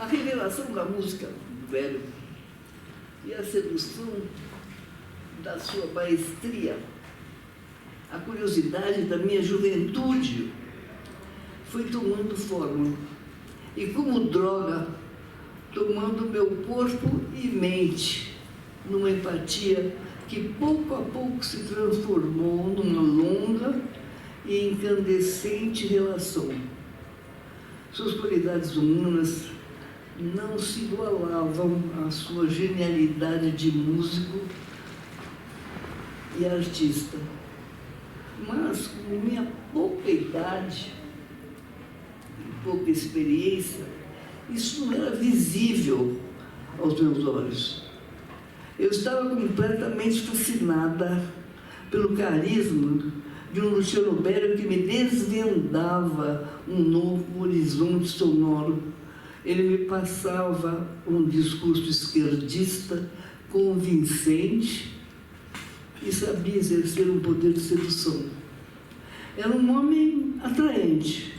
revelação da música do velho e a sedução da sua maestria, a curiosidade da minha juventude foi tomando forma e, como droga, tomando meu corpo e mente numa empatia que pouco a pouco se transformou numa longa e incandescente relação. Suas qualidades humanas não se igualavam à sua genialidade de músico e artista. Mas, com minha pouca idade e pouca experiência, isso não era visível aos meus olhos. Eu estava completamente fascinada pelo carisma de um Luciano Berio que me desvendava um novo horizonte sonoro. Ele me passava um discurso esquerdista, convincente, e sabia exercer um poder de sedução. Era um homem atraente,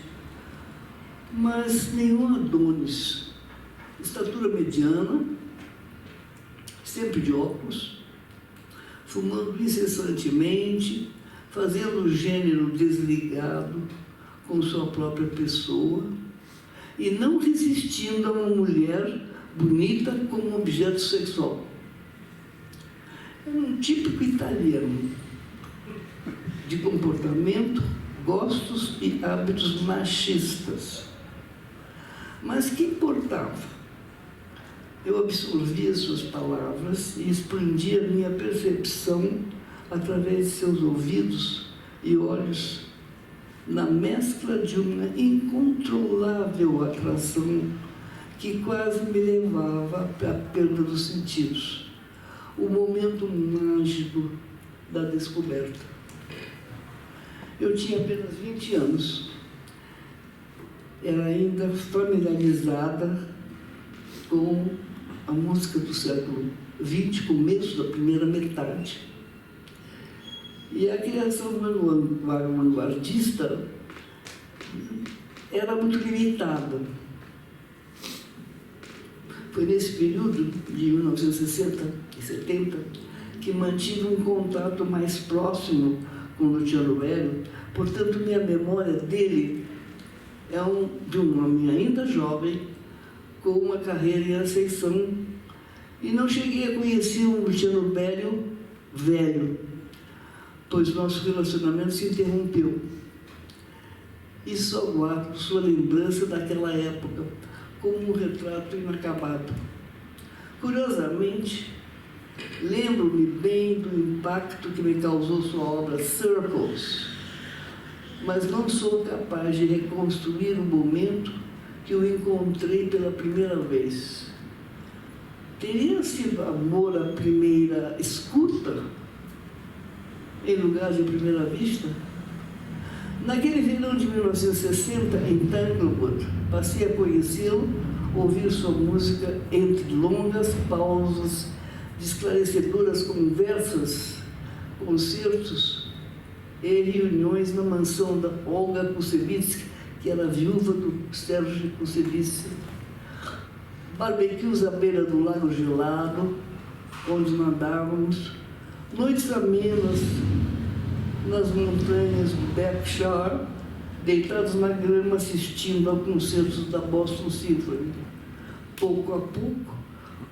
mas nenhum Adonis. Estatura mediana, sempre de óculos, fumando incessantemente, fazendo o gênero desligado com sua própria pessoa e não resistindo a uma mulher bonita como objeto sexual. Era um típico italiano, de comportamento, gostos e hábitos machistas. Mas que importava? Eu absorvia suas palavras e expandia minha percepção através de seus ouvidos e olhos, na mescla de uma incontrolável atração que quase me levava à perda dos sentidos. O momento mágico da descoberta. Eu tinha apenas 20 anos. Era ainda familiarizada com a música do século XX, começo da primeira metade. E a criação vanguardista era muito limitada. Foi nesse período, de 1960 e 70, que mantive um contato mais próximo com o Luciano Berio. Portanto, minha memória dele é de um homem ainda jovem, com uma carreira em ascensão, e não cheguei a conhecer um Luciano Berio velho, pois nosso relacionamento se interrompeu. E só guardo sua lembrança daquela época como um retrato inacabado. Curiosamente, lembro-me bem do impacto que me causou sua obra Circles, mas não sou capaz de reconstruir o momento que o encontrei pela primeira vez. Teria sido amor à primeira escuta, em lugar de primeira vista? Naquele verão de 1960, em Tanglewood, passei a conhecê-lo, ouvir sua música entre longas pausas de esclarecedoras conversas, concertos e reuniões na mansão da Olga Kusevitsky, que era viúva do Serge Kusevitsky. Barbecues à beira do lago gelado, onde nadávamos, noites amenas nas montanhas do Berkshire, deitados na grama assistindo a concertos da Boston Symphony. Pouco a pouco,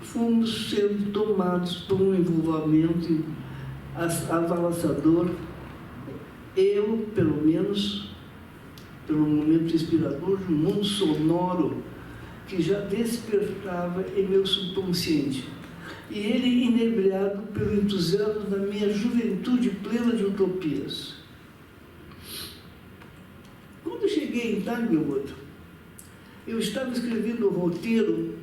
fomos sendo tomados por um envolvimento avassalador. Eu, pelo menos, pelo momento inspirador de um mundo sonoro que já despertava em meu subconsciente. E ele inebriado pelo entusiasmo da minha juventude plena de utopias. Quando cheguei em Tanglewood, eu estava escrevendo o roteiro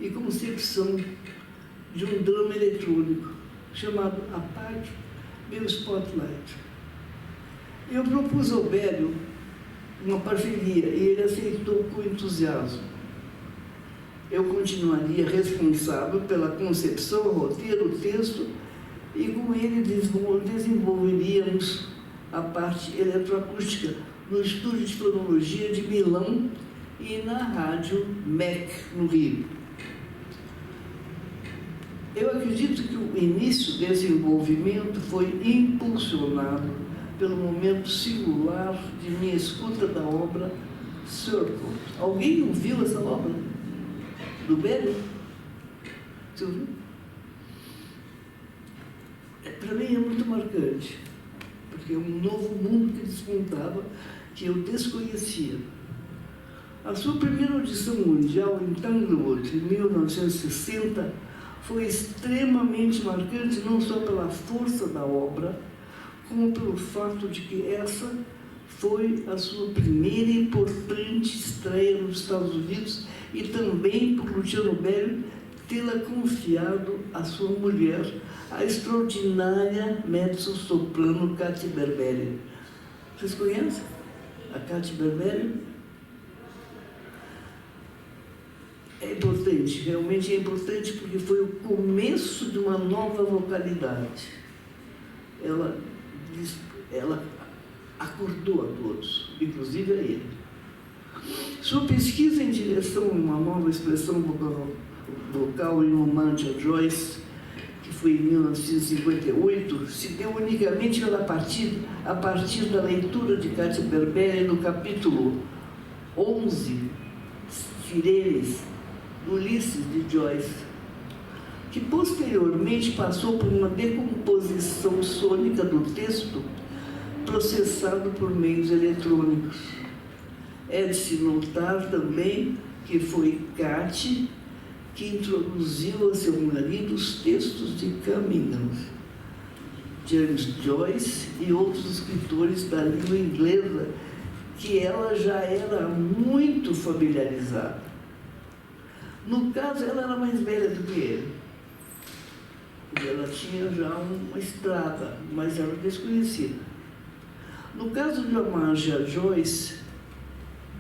e concepção de um drama eletrônico chamado Apague Meu Spotlight. Eu propus ao Berio uma parceria e ele aceitou com entusiasmo. Eu continuaria responsável pela concepção, o roteiro, o texto, e com ele desenvolveríamos a parte eletroacústica no Estúdio de Fonologia de Milão, e na Rádio MEC, no Rio. Eu acredito que o início desse envolvimento foi impulsionado pelo momento singular de minha escuta da obra Circle. Alguém ouviu essa obra? Do Berio? Você ouviu? Para mim é muito marcante, porque é um novo mundo que despontava, que eu desconhecia. A sua primeira audição mundial em Tanglewood, em 1960, foi extremamente marcante, não só pela força da obra, como pelo fato de que essa foi a sua primeira importante estreia nos Estados Unidos e também por Luciano Berio tê-la confiado à sua mulher, a extraordinária mezzo-soprano Katy Berberi. Vocês conhecem a Katy Berberi? É importante, realmente é importante, porque foi o começo de uma nova vocalidade. Ela acordou a todos, inclusive a ele. Sua pesquisa em direção a uma nova expressão vocal em homenagem a Joyce, que foi em 1958, se deu unicamente a partir da leitura de Katy Berberi no capítulo 11, Firenes, Ulisses, de Joyce, que posteriormente passou por uma decomposição sônica do texto processado por meios eletrônicos. É de se notar também que foi Katy que introduziu a seu marido os textos de Cunningham, James Joyce e outros escritores da língua inglesa, que ela já era muito familiarizada. No caso, ela era mais velha do que ele. Ela tinha já uma estrada, mas era desconhecida. No caso de homenagem a Joyce,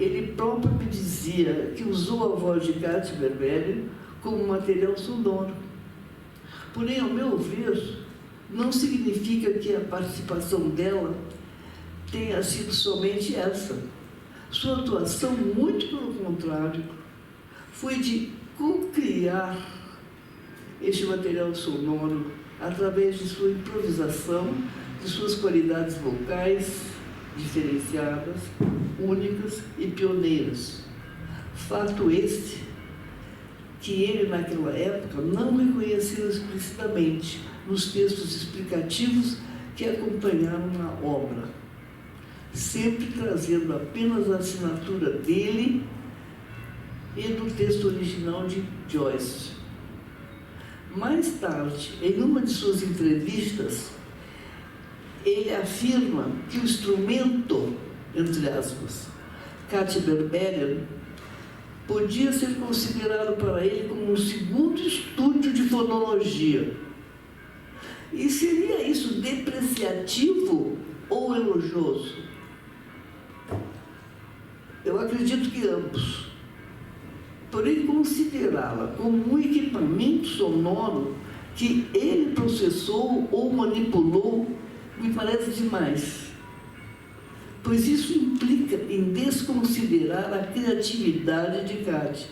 ele próprio me dizia que usou a voz de Katy Berberi como material sonoro. Porém, ao meu ver, não significa que a participação dela tenha sido somente essa. Sua atuação, muito pelo contrário, foi de co-criar este material sonoro através de sua improvisação, de suas qualidades vocais diferenciadas, únicas e pioneiras. Fato este que ele, naquela época, não reconheceu explicitamente nos textos explicativos que acompanharam a obra, sempre trazendo apenas a assinatura dele e do texto original de Joyce. Mais tarde, em uma de suas entrevistas, ele afirma que o instrumento, entre aspas, Katy Berberi, podia ser considerado para ele como um segundo estúdio de fonologia. E seria isso depreciativo ou elogioso? Eu acredito que ambos. Porém, considerá-la como um equipamento sonoro que ele processou ou manipulou me parece demais, pois isso implica em desconsiderar a criatividade de Katy.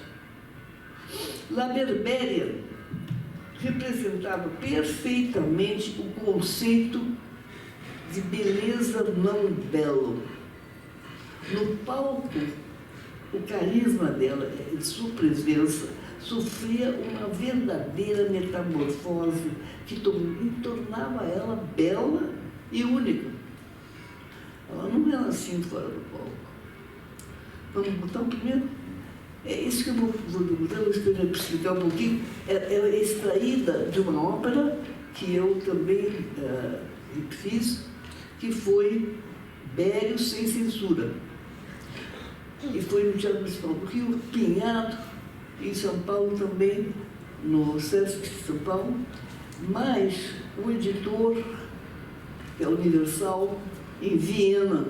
La Berberi representava perfeitamente o conceito de beleza não belo. No palco, o carisma dela, de sua presença, sofria uma verdadeira metamorfose que tornava ela bela e única. Ela não era assim fora do palco. Vamos botar o primeiro? É isso que eu vou explicar um pouquinho. Ela é extraída de uma ópera que eu também fiz, que foi Berio Sem Censura. E foi no Teatro Municipal do Rio, Pinhado, em São Paulo também, no Sesc de São Paulo, mas o editor, que é Universal, em Viena,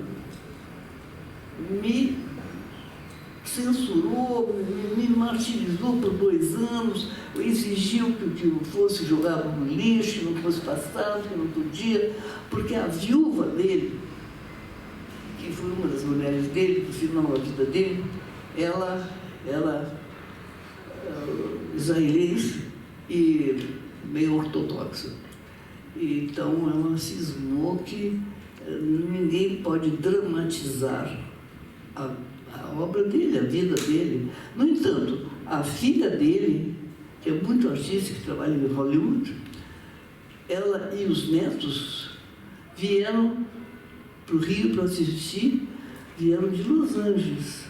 me censurou, me martirizou por 2 anos, exigiu que eu fosse jogado no lixo, que não fosse passado, que não podia, porque a viúva dele, que foi uma das mulheres dele, no final da vida dele, ela israelense e meio ortodoxa. Então ela cismou que ninguém pode dramatizar a obra dele, a vida dele. No entanto, a filha dele, que é muito artista, que trabalha em Hollywood, ela e os netos vieram para o Rio para assistir, vieram de Los Angeles.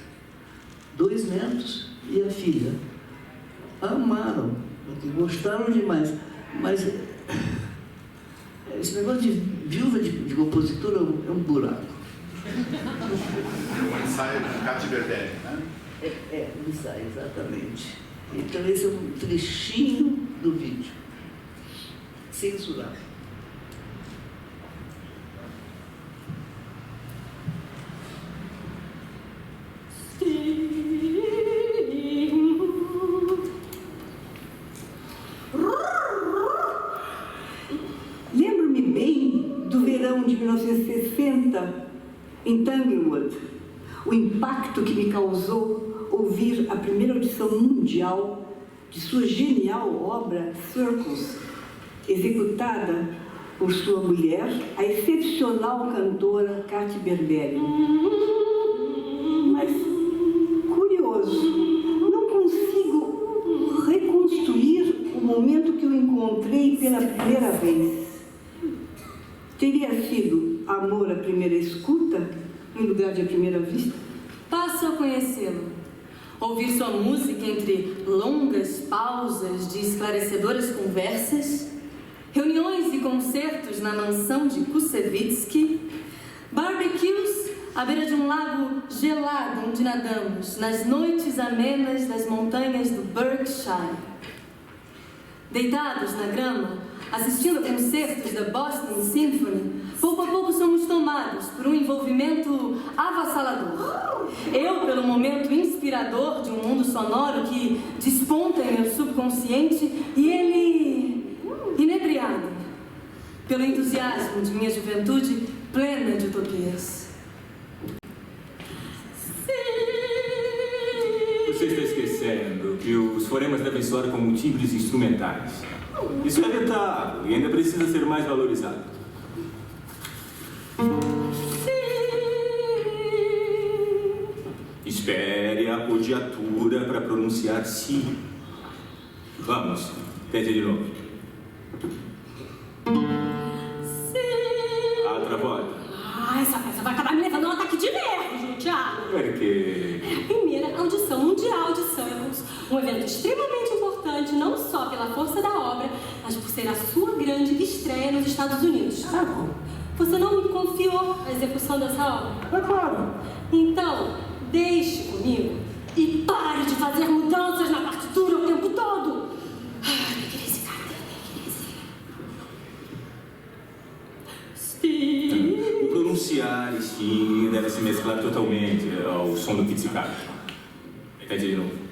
2 netos e a filha. Amaram, gostaram demais. Mas esse negócio de viúva de compositor é um buraco. Um ensaio de Katy Berberi, né? Um ensaio, exatamente. Então esse é um trechinho do vídeo. Censurado. Lembro-me bem do verão de 1960 em Tanglewood, o impacto que me causou ouvir a primeira audição mundial de sua genial obra Circles, executada por sua mulher, a excepcional cantora Katy Berberi. Mas, curioso, não consigo reconstruir o momento que eu encontrei pela primeira vez. Teria sido amor à primeira escuta, em lugar de à primeira vista? Passo a conhecê-lo. Ouvir sua música entre longas pausas de esclarecedoras conversas, reuniões e concertos na mansão de Kusevitsky, barbecues à beira de um lago gelado onde nadamos, nas noites amenas das montanhas do Berkshire. Deitados na grama, assistindo a concertos da Boston Symphony, pouco a pouco somos tomados por um envolvimento avassalador. Eu, pelo momento inspirador de um mundo sonoro que desponta em meu subconsciente, e ele, inebriado, pelo entusiasmo de minha juventude plena de utopias. Você está esquecendo que os fonemas devem soar como timbres instrumentais. Isso é vetado e ainda precisa ser mais valorizado. Espere a podiatura para pronunciar si. Vamos, tente de novo. Outra volta. Essa peça vai acabar me levando a um ataque de nervos, Thiago. Por quê? É a primeira audição mundial de Circles, um evento extremamente importante, não só pela força da obra, mas por ser a sua grande estreia nos Estados Unidos. Você não me confiou a execução dessa obra? É claro. Então, deixe comigo e pare de fazer mudanças na partitura o tempo todo. O pronunciar sim deve se mesclar totalmente ao som do pizzicato. Tente de novo.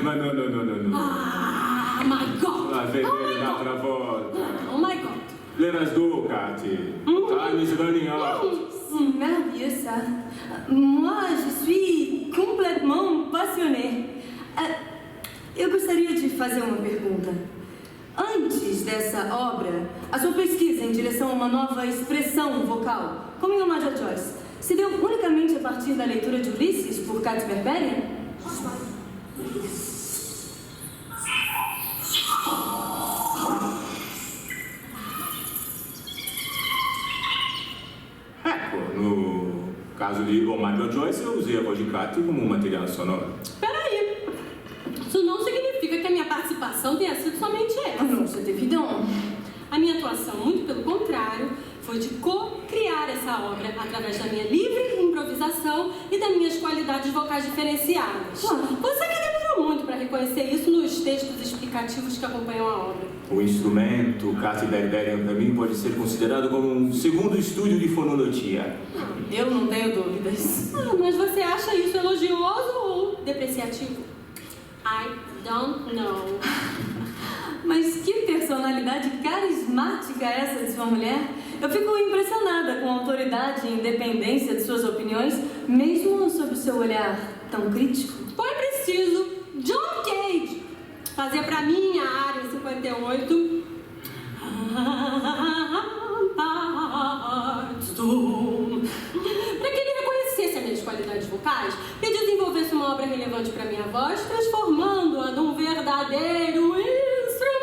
Mas não. My God! Va bene un'altra volta. Oh my God! Let us go, Katy. Time is running out. Merveilleux, ça. Moi, je suis complètement passionnée. Eu gostaria de fazer uma pergunta. Antes dessa obra, a sua pesquisa em direção a uma nova expressão vocal, como em homenagem a Joyce, se deu unicamente a partir da leitura de Ulisses por Katy Berberi? No caso de Homenagem a Joyce, eu usei a voz de Katy como um material sonoro. Peraí, isso não significa que a minha participação tenha sido somente essa. Não, c'est évident. A minha atuação, muito pelo contrário, foi de co-criar essa obra através da minha livre improvisação e das minhas qualidades vocais diferenciadas. Você que demorou muito para reconhecer isso nos textos explicativos que acompanham a obra. O instrumento Katy Berberi, para mim, pode ser considerado como um segundo estúdio de fonologia. Eu não tenho dúvidas. Mas você acha isso elogioso ou depreciativo? I don't know. Mas que personalidade carismática é essa de sua mulher? Eu fico impressionada com a autoridade e independência de suas opiniões, mesmo sob o seu olhar tão crítico. Foi preciso John Cage fazer pra mim a Área 58 para que ele reconhecesse as minhas qualidades vocais e desenvolvesse uma obra relevante para minha voz, transformando-a num verdadeiro instrumento.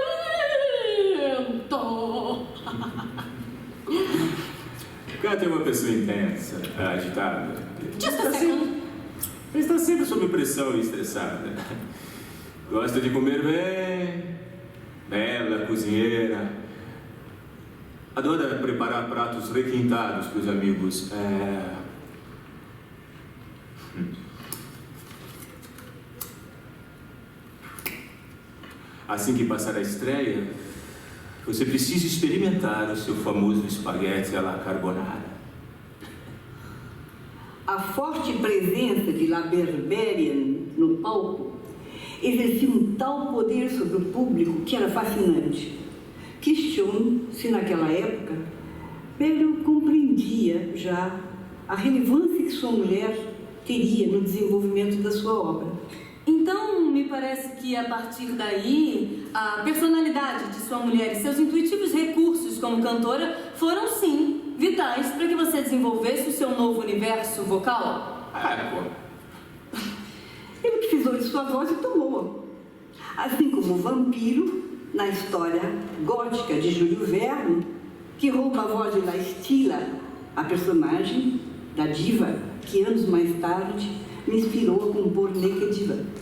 Kate é uma pessoa intensa, agitada. Está sempre sob pressão e estressada. Gosta de comer bem, bela cozinheira. Adora preparar pratos requintados para os amigos. Assim que passar a estreia, você precisa experimentar o seu famoso espaguete à la carbonara. A forte presença de La Berberian no palco exercia um tal poder sobre o público que era fascinante. Questiono se naquela época Pedro compreendia já a relevância que sua mulher teria no desenvolvimento da sua obra. Então, me parece que a partir daí, a personalidade de sua mulher e seus intuitivos recursos como cantora foram, sim, vitais para que você desenvolvesse o seu novo universo vocal. Ele utilizou de sua voz e tomou-a. Assim como o vampiro, na história gótica de Júlio Verne, que rouba a voz de La Stilla, a personagem da diva que anos mais tarde me inspirou a compor Naked Diva.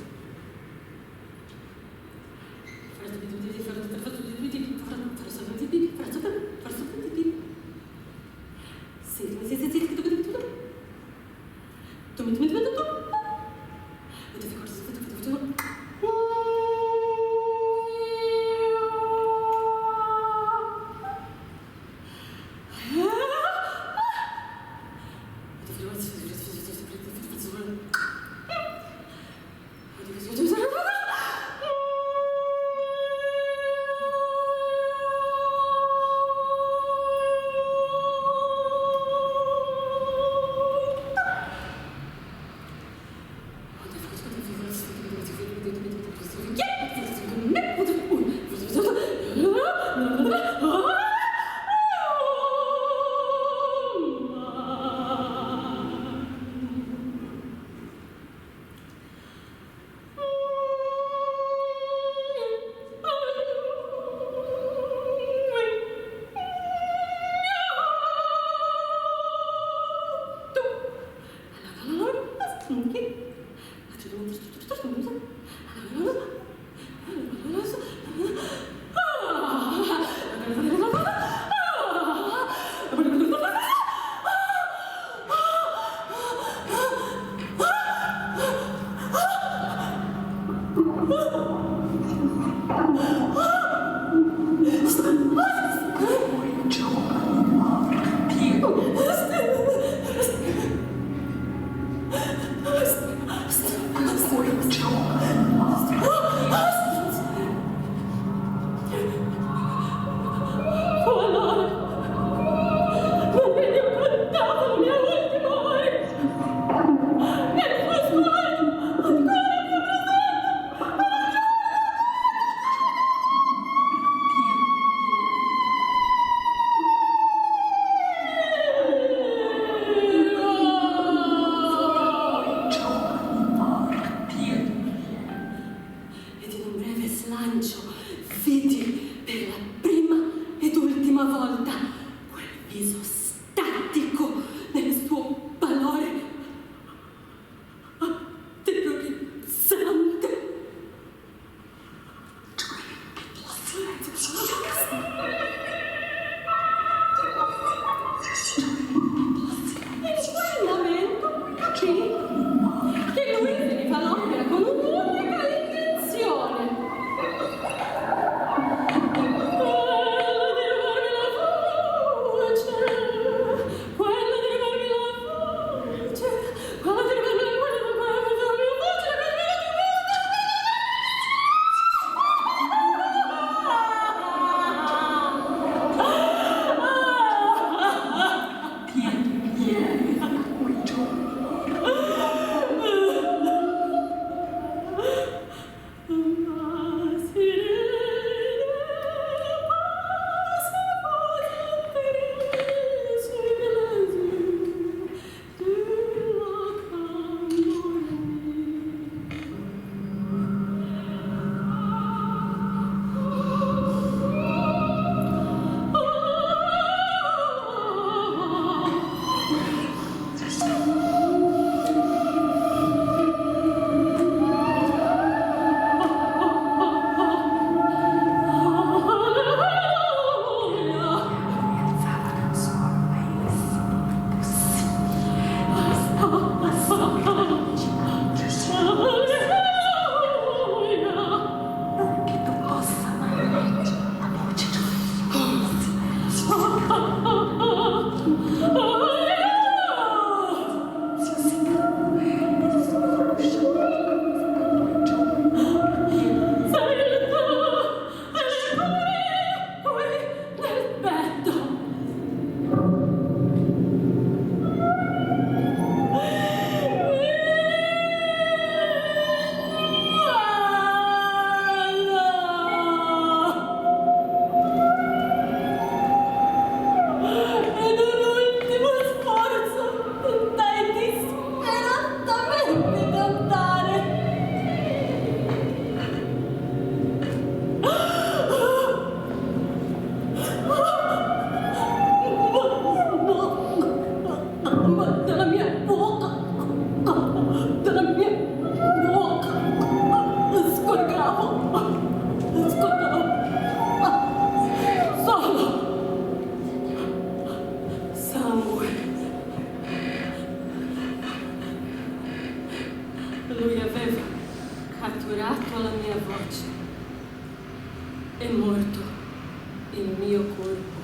il mio corpo.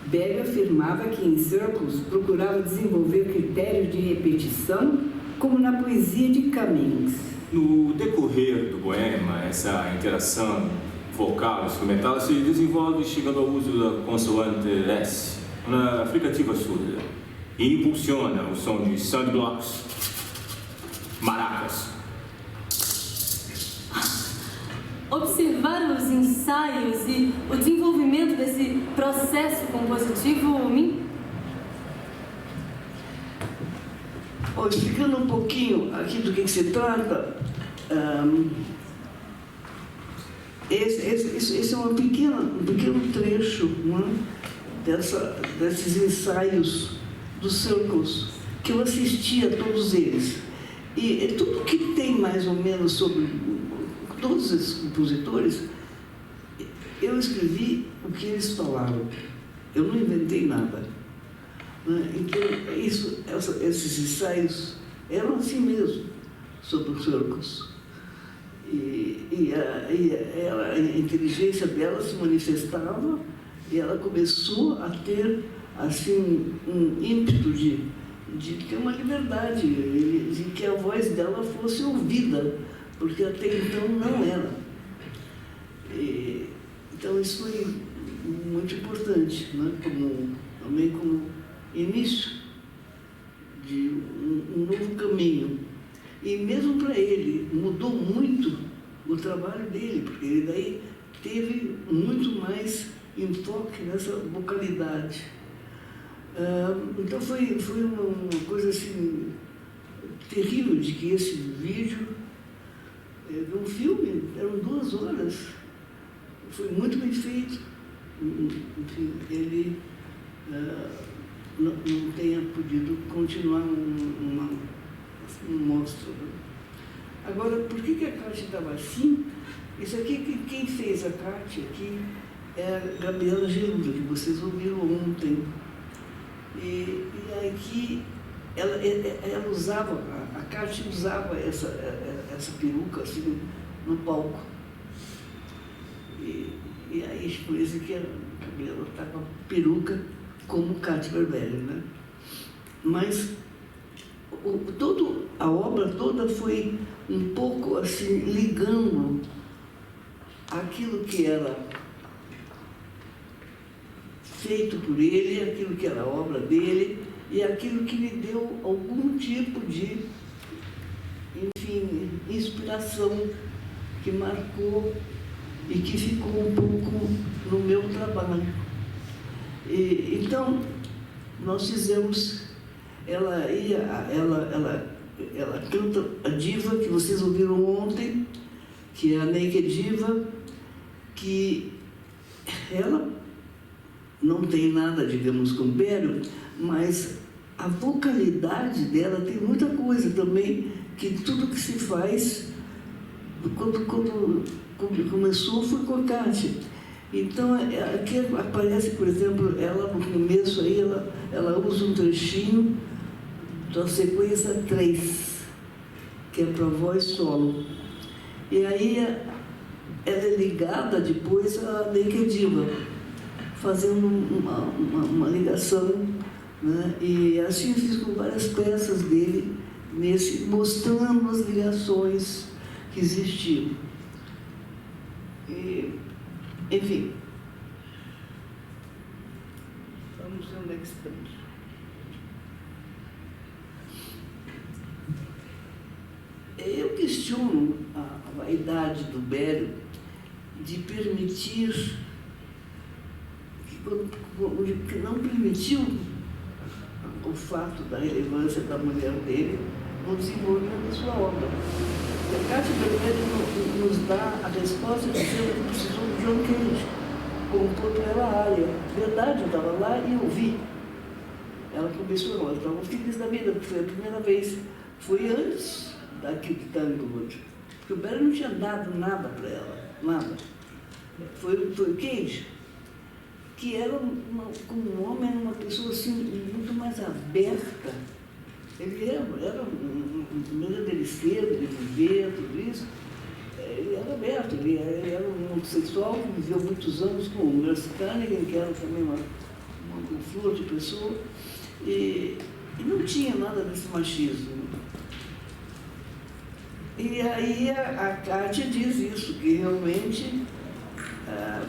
Berry afirmava que em Circles procurava desenvolver critérios de repetição, como na poesia de Cummings. No decorrer do poema, essa interação vocal instrumental se desenvolve chegando ao uso da consoante S, uma fricativa surda, e impulsiona o som de sandblocks, maracas. Observar os ensaios e o desenvolvimento desse processo compositivo me... Explicando um pouquinho aqui do que se trata, esse é um pequeno trecho, né, desses ensaios dos Circles, que eu assisti a todos eles. E tudo que tem mais ou menos sobre todos esses compositores, eu escrevi o que eles falaram. Eu não inventei nada. Então, esses ensaios eram assim mesmo, sobre os Circles. E a inteligência dela se manifestava e ela começou a ter assim, um ímpeto de ter uma liberdade, de que a voz dela fosse ouvida, porque até então não era. Então isso foi muito importante, né? Também como início de um novo caminho. E mesmo para ele, mudou muito o trabalho dele, porque ele daí teve muito mais enfoque nessa vocalidade. Então foi uma coisa assim, terrível de que esse vídeo, um filme, eram 2 horas, foi muito bem feito. Enfim, ele não tenha podido continuar um monstro. Agora, por que a Cátia estava assim? Isso aqui, quem fez a Cátia aqui é a Gabriela Geruda, que vocês ouviram ontem. E aqui ela usava, a Cátia usava essa peruca assim no palco. E aí por isso que a Gabriela está com a peruca como Cátia Berberi, né? Mas a obra toda foi um pouco assim, ligando aquilo que era feito por ele, aquilo que era a obra dele e aquilo que lhe deu algum tipo de, enfim, inspiração que marcou e que ficou um pouco no meu trabalho. Então, nós fizemos, ela canta a diva que vocês ouviram ontem, que é a Naked Diva, que ela não tem nada, digamos, com Berio, mas a vocalidade dela tem muita coisa também, que tudo que se faz, quando começou, foi com a Cátia. Então, aqui aparece, por exemplo, ela no começo, aí ela usa um trechinho da sequência 3, que é para voz solo. E aí ela é ligada depois à Naked Diva, fazendo uma ligação, né? E assim eu fiz com várias peças dele, mostrando as ligações que existiam. Enfim, vamos ver onde é que estamos. Eu questiono a vaidade do Berio de permitir, que não permitiu o fato da relevância da mulher dele no desenvolvimento da sua obra. A Cátia Berberi nos dá a resposta dizendo que precisou de John Cage compor para ela a área. Verdade, eu estava lá e ouvi. Ela começou, ela estava feliz da vida, porque foi a primeira vez. Foi antes daqui de Tanglewood, porque o Berio não tinha dado nada para ela, nada. Foi o Cage, que era, como um homem, era uma pessoa assim, muito mais aberta. Ele era a maneira dele ser, dele viver, tudo isso, ele era aberto, ele era um homossexual que viveu muitos anos com o Mercy Cunningham, que era também uma flor de pessoa, e não tinha nada desse machismo. E aí a Kátia diz isso, que realmente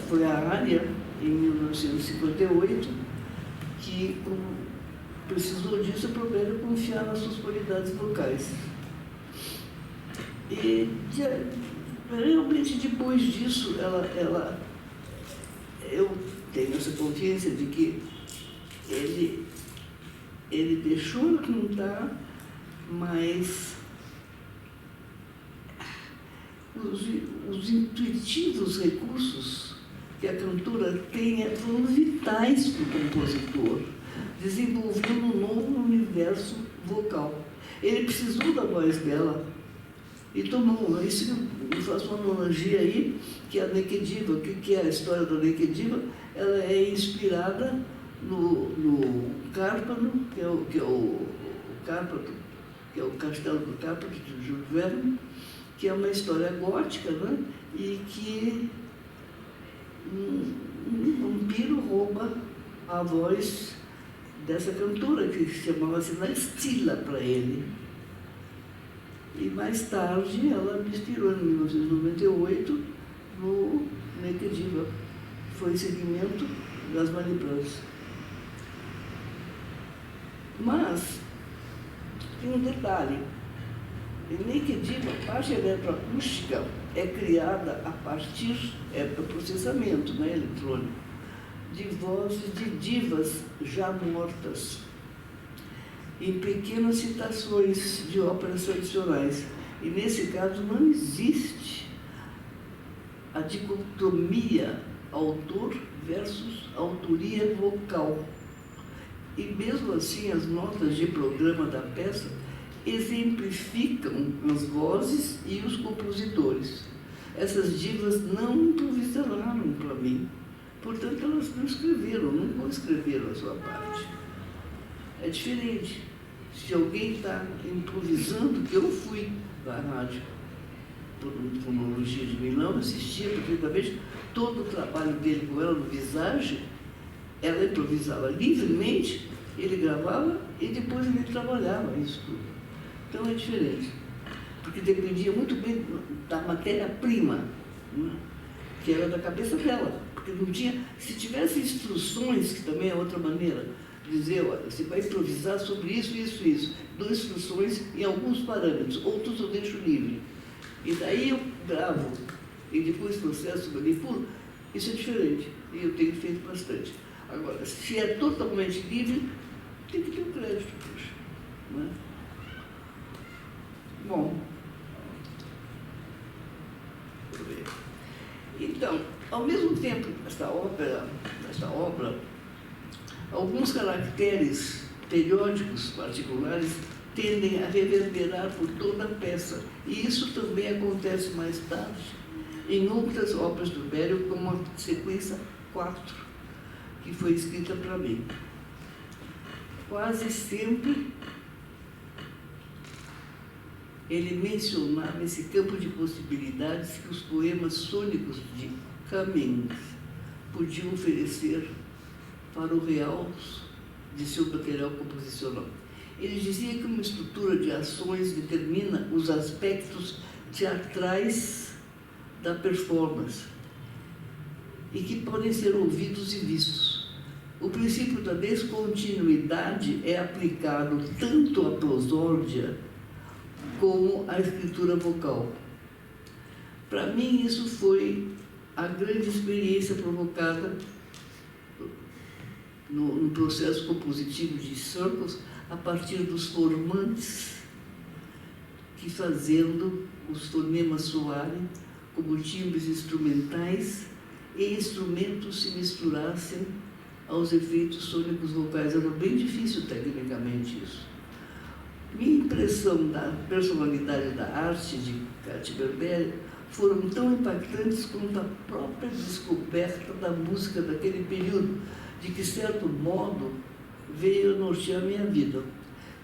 foi a área, em 1958, que precisou disso para poder confiar nas suas qualidades vocais. E realmente depois disso, eu tenho essa consciência de que ele deixou ela cantar, mas os intuitivos recursos que a cantora tem foram vitais para o compositor, desenvolvendo um novo universo vocal. Ele precisou da voz dela e tomou. Isso eu faço uma analogia aí, que a Naked Diva, que é a história da Naked Diva, ela é inspirada no Cárpado, que é o Cárpado, que é o Castelo do Cárpado, de Júlio Verne, que é uma história gótica, né? E que um vampiro rouba a voz dessa cantora, que se chamava assim, Stila, para ele. E mais tarde ela me inspirou, em 1998, no Naked Diva. Foi seguimento das Malibras. Mas, tem um detalhe. Em Naked Diva, a parte eletroacústica é criada a partir, do processamento, né, eletrônico, de vozes de divas já mortas, em pequenas citações de óperas tradicionais. E nesse caso não existe a dicotomia autor versus autoria vocal. E mesmo assim as notas de programa da peça exemplificam as vozes e os compositores. Essas divas não improvisaram para mim, portanto elas não escreveram, não coescreveram a sua parte. É diferente. Se alguém está improvisando, que eu fui da rádio por fonologia de Milão, assistia perfeitamente todo o trabalho dele com ela no Visage, ela improvisava livremente, ele gravava e depois ele trabalhava isso tudo. Então é diferente, porque dependia muito bem da matéria-prima, né? Que era da cabeça dela, porque não tinha, se tivesse instruções, que também é outra maneira, dizer, olha, você vai improvisar sobre isso, isso, isso, dou instruções em alguns parâmetros, outros eu deixo livre. E daí eu gravo, e depois processo manipulo, isso é diferente, e eu tenho feito bastante. Agora, se é totalmente livre, tem que ter um crédito, puxa, não é? Bom, então, ao mesmo tempo, esta obra, alguns caracteres periódicos particulares tendem a reverberar por toda a peça, e isso também acontece mais tarde em outras obras do Berio, como a sequência 4, que foi escrita para mim. Quase sempre ele mencionava esse campo de possibilidades que os poemas sônicos de Cummings podiam oferecer para o realce de seu material composicional. Ele dizia que uma estrutura de ações determina os aspectos teatrais da performance e que podem ser ouvidos e vistos. O princípio da descontinuidade é aplicado tanto à prosódia como à escritura vocal. Para mim, isso foi a grande experiência provocada no processo compositivo de Circles, a partir dos formantes, que fazendo os fonemas soarem como timbres instrumentais e instrumentos se misturassem aos efeitos sônicos vocais. Era bem difícil tecnicamente isso. Minha impressão da personalidade da arte de Katia Berberi foram tão impactantes quanto a própria descoberta da música daquele período, de que, de certo modo, veio a nortear a minha vida.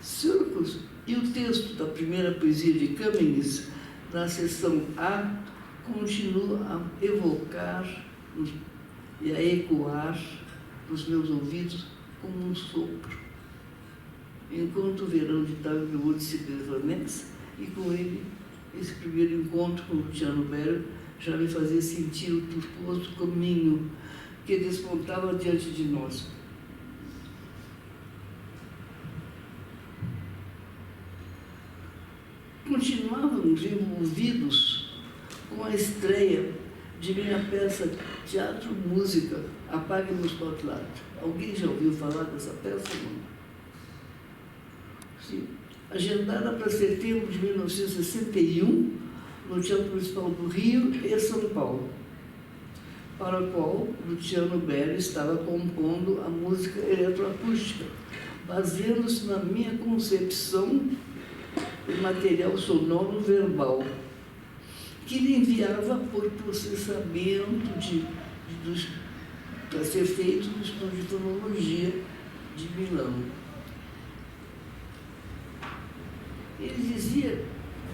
Circles e o texto da primeira poesia de Cummings, na seção A, continua a evocar e a ecoar nos meus ouvidos como um sopro, enquanto o verão de Tanglewood se desvanece, e com ele, esse primeiro encontro com Luciano Berio já me fazia sentir o tortuoso caminho que despontava diante de nós. Continuávamos envolvidos com a estreia de minha peça Teatro Música, Apague no Spotlight. Alguém já ouviu falar dessa peça? Não? Sim. Agendada para setembro de 1961, no Teatro Municipal do Rio e São Paulo, para a qual Luciano Berio estava compondo a música eletroacústica, baseando-se na minha concepção do material sonoro verbal, que ele enviava por processamento para ser feito no Estúdio de Fonologia de Milão. Ele dizia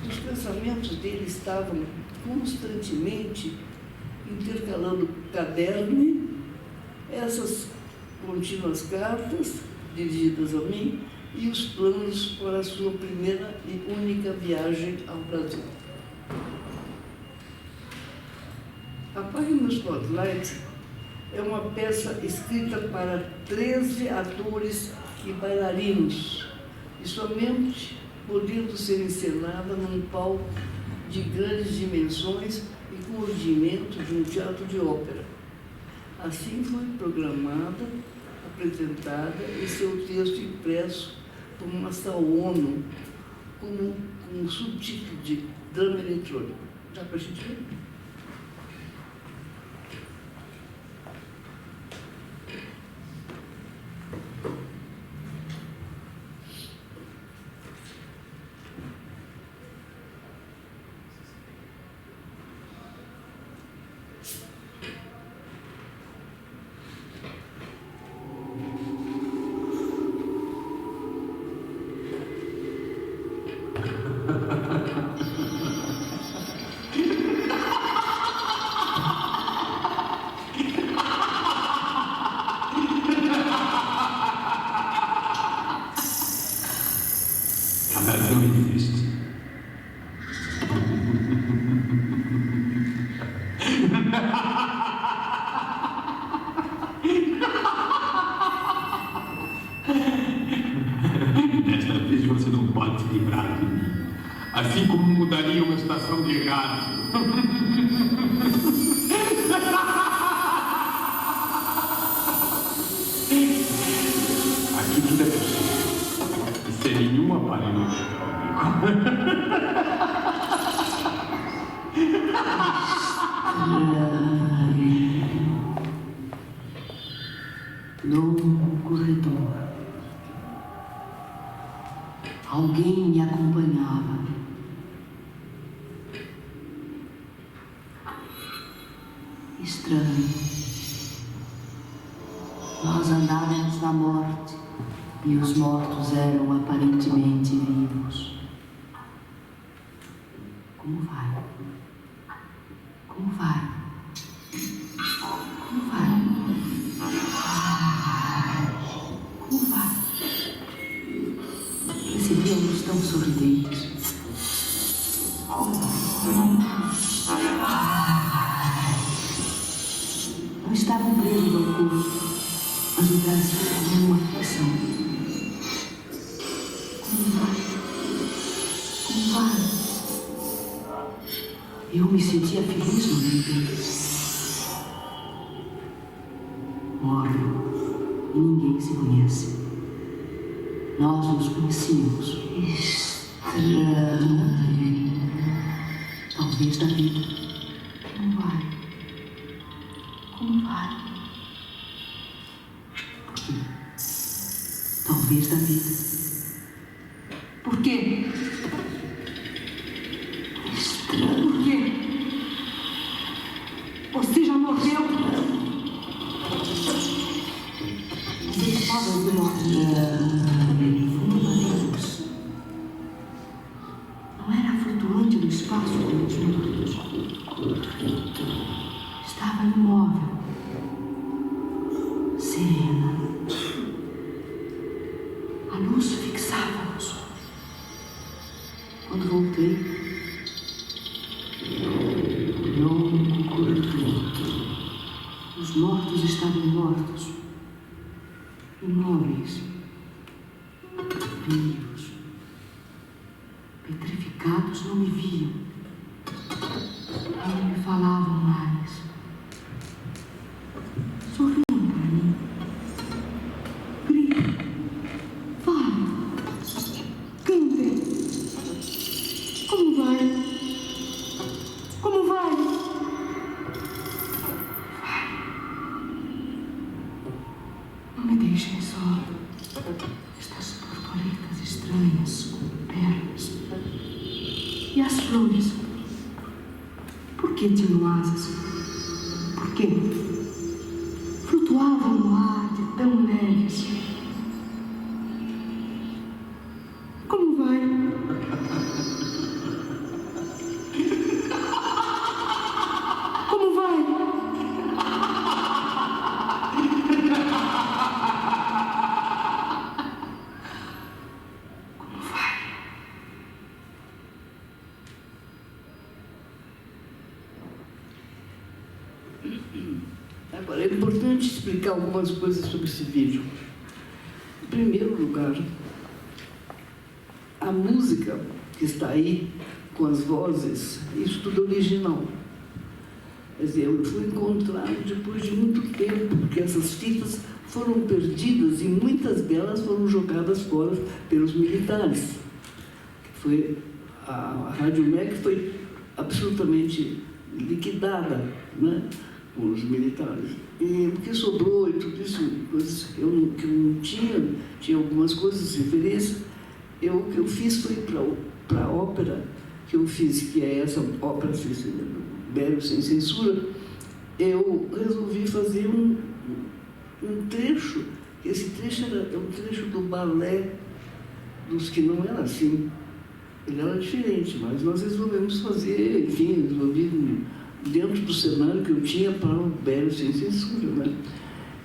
que os pensamentos dele estavam constantemente intercalando caderno, essas contínuas cartas dirigidas a mim e os planos para a sua primeira e única viagem ao Brasil. Apague no Spotlight é uma peça escrita para 13 atores e bailarinos, e somente podendo ser encenada num palco de grandes dimensões e com o rudimento de um teatro de ópera. Assim foi programada, apresentada e seu texto impresso por uma ONU com um subtítulo de drama eletrônico. Dá para a gente ver? Desta vez você não pode se livrar de mim. Assim como mudaria uma estação de rádio. Aqui tudo é possível. E sem nenhum aparelho eletrônico. Longo corredor. Alguém me acompanhava. Estranho. Nós andávamos na morte e os mortos eram aparentemente vivos. Como vai? Como vai? Como vai? Como vai? Recebíamos tão sorridentes. Não estavam presos ao corpo, mas o Brasil era uma ficção. Como vai? Como vai? Eu me sentia feliz no meio deles. Óbvio, ninguém se conhece. Nós nos conhecíamos. Estranho. Talvez da vida. Como vai? Como vai? Por quê? Talvez da vida. Por quê? Estranho. Por quê? Você já morreu? Você estava de morte. Não era flutuante no espaço como os mortos. Estava imóvel, serena. A luz fixava-nos. Quando voltei, longo corredor. Os mortos estavam mortos, imóveis, frios, petrificados, não me viam, não me falavam mais. Sorriam para mim. Gritem, falem, cantem. Como vai? Como vai? Não me deixem só. Estas borboletas estranhas, com pernas. E as flores? Por que tinham asas? Por quê? Flutuavam no ar de tão leves. Como vai? Como vai? Como vai? Agora, é importante explicar algumas coisas sobre esse vídeo. Em primeiro lugar, a música que está aí, com as vozes, isso tudo é original. Quer dizer, eu fui encontrado depois de muito tempo, porque essas fitas foram perdidas e muitas delas foram jogadas fora pelos militares. A Rádio MEC foi absolutamente liquidada, né, com os militares. E o que sobrou e tudo isso, coisas que eu não tinha algumas coisas de referência. O que eu fiz foi para a ópera que eu fiz, que é essa ópera Bério Sem Censura. Eu resolvi fazer um trecho. Esse trecho é um trecho do balé dos que não era assim. Ele era diferente, mas nós resolvemos fazer, enfim, resolvi dentro do cenário que eu tinha para o Bério Sem Censura, né?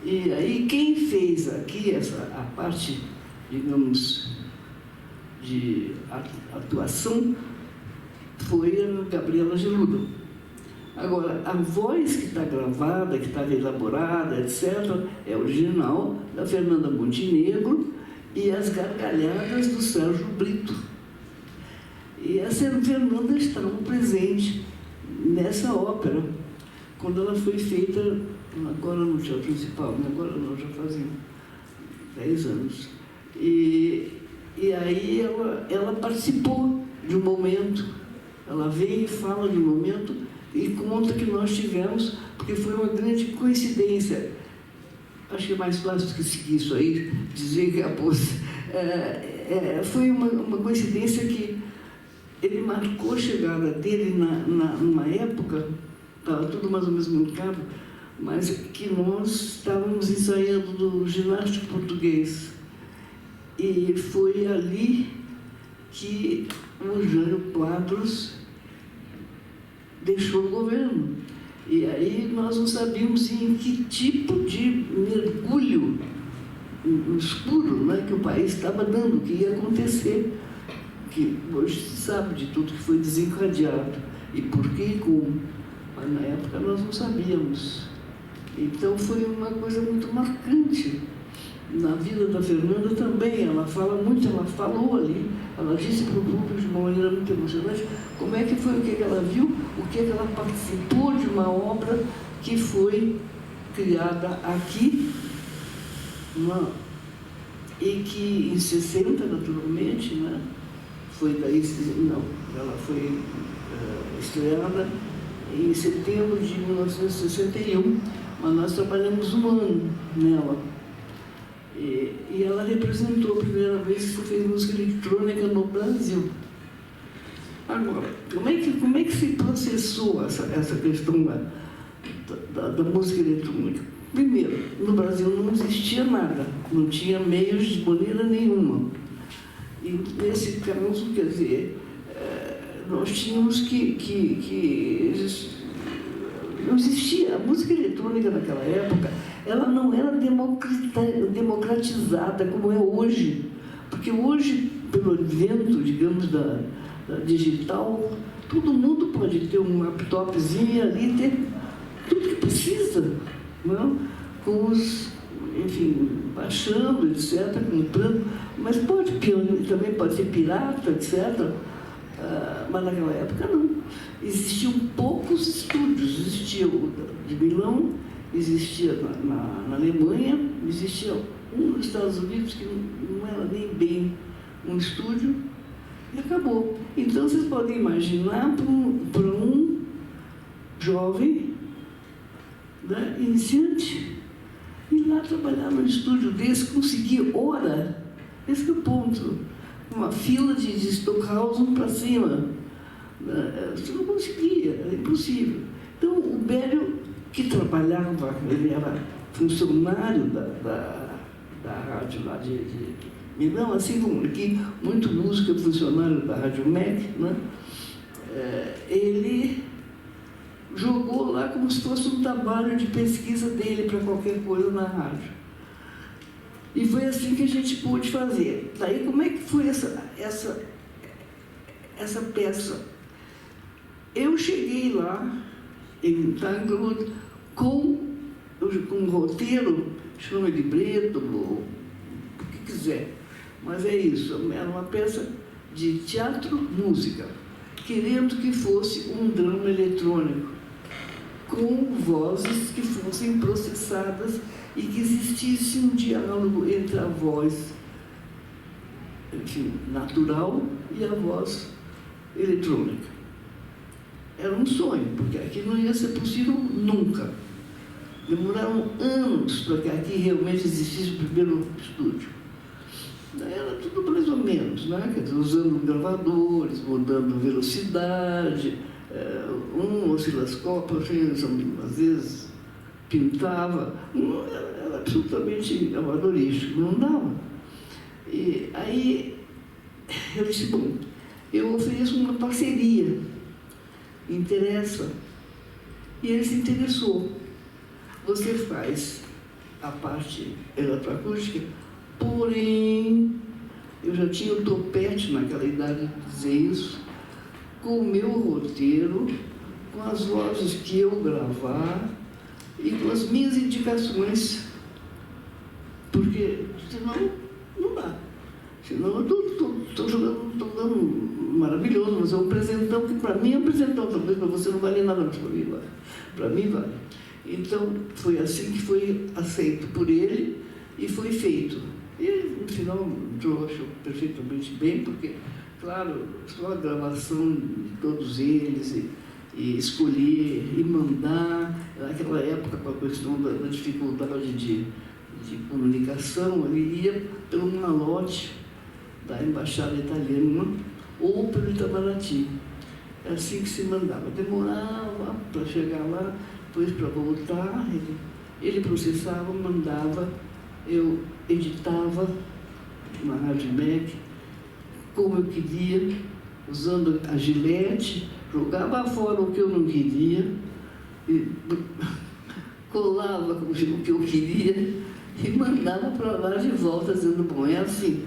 E aí quem fez aqui a parte, digamos, de atuação foi a Gabriela Geludo. Agora, a voz que está gravada, que está elaborada, etc., é original da Fernanda Montenegro e as gargalhadas do Sérgio Brito. E essa Fernanda estava presente nessa ópera, quando ela foi feita, agora no Teatro Principal, agora não, já fazia 10 anos. E aí ela participou de um momento, ela vem e fala de um momento e conta que nós tivemos, porque foi uma grande coincidência. Acho que é mais fácil que seguir isso aí, dizer que foi uma coincidência que ele marcou a chegada dele numa época, estava tudo mais ou menos marcado, mas que nós estávamos ensaiando do ginástico português. E foi ali que o Jânio Quadros deixou o governo. E aí nós não sabíamos em que tipo de mergulho no escuro, né, que o país estava dando, que ia acontecer. Que hoje se sabe de tudo que foi desencadeado e por que e como, mas na época nós não sabíamos. Então foi uma coisa muito marcante na vida da Fernanda também. Ela fala muito, ela falou ali, ela disse para o público de uma maneira muito emocionante como é que foi, o que ela viu, o que ela participou de uma obra que foi criada aqui, e que em 60, naturalmente, né, foi daí, não, ela foi estreada em setembro de 1961, mas nós trabalhamos um ano nela. E ela representou a primeira vez que fez música eletrônica no Brasil. Agora, como é que se processou essa questão da música eletrônica? Primeiro, no Brasil não existia nada, não tinha meios de maneira nenhuma. E nesse caso, quer dizer, nós tínhamos que não existia. A música eletrônica naquela época, ela não era democratizada como é hoje. Porque hoje, pelo advento, digamos, da digital, todo mundo pode ter um laptopzinho ali, ter tudo que precisa, não? Com os, enfim, baixando, etc., comprando, mas também pode ser pirata, etc., mas naquela época não. Existiam poucos estúdios, existia o de Milão, existia na Alemanha, existia um nos Estados Unidos que não era nem bem um estúdio, e acabou. Então vocês podem imaginar para um jovem, né, iniciante, ir lá trabalhar num estúdio desse, conseguir hora, esse é o ponto. Uma fila de Stockhausen para cima. Você não conseguia, era impossível. Então, o Bério, que trabalhava, ele era funcionário da rádio lá de Milão, assim como aqui, muito músico é funcionário da Rádio MEC, né? Ele jogou lá como se fosse um trabalho de pesquisa dele para qualquer coisa na rádio. E foi assim que a gente pôde fazer. Daí, como é que foi essa peça? Eu cheguei lá, em Tanglewood, com um roteiro, chama de libreto, o que quiser. Mas é isso, era uma peça de teatro-música, querendo que fosse um drama eletrônico, com vozes que fossem processadas e que existisse um diálogo entre a voz, enfim, natural e a voz eletrônica. Era um sonho, porque aqui não ia ser possível nunca. Demoraram anos para que aqui realmente existisse o primeiro estúdio. Era tudo mais ou menos, né? Quer dizer, usando gravadores, mudando velocidade, um osciloscópio, assim, às vezes pintava, era absolutamente amadorístico, não dava. E aí eu disse, bom, eu ofereço uma parceria, interessa? E ele se interessou. Você faz a parte eletroacústica, porém, eu já tinha o topete naquela idade de dizer isso, com o meu roteiro, com as vozes que eu gravar e com as minhas indicações, porque senão não dá. Senão eu estou jogando, estou dando maravilhoso, mas é um presentão que para mim é um presentão, talvez para você não vale nada, mas para mim vale. Para mim vale. Então, foi assim que foi aceito por ele e foi feito. E, no final, eu acho perfeitamente bem, porque, claro, só a gravação de todos eles e escolher e mandar, naquela época, com a questão da dificuldade de comunicação, ele ia pelo malote da embaixada italiana ou pelo Itamaraty. É assim que se mandava. Demorava para chegar lá, depois para voltar, ele processava, mandava, eu editava na Rádio MEC, como eu queria, usando a gilete, jogava fora o que eu não queria, e colava o que eu queria e mandava para lá de volta, dizendo, bom, é assim.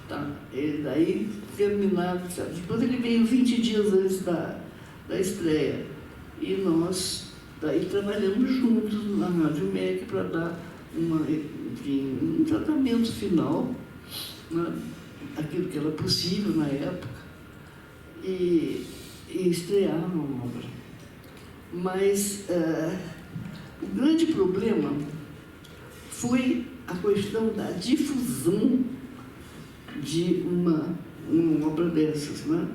Tá. E daí, terminado, sabe? Depois ele veio 20 dias antes da estreia. E nós, daí, trabalhamos juntos na Rádio MEC para dar um tratamento final, né? Aquilo que era possível na época, e estrear uma obra. Mas o grande problema foi a questão da difusão de uma obra dessas, né?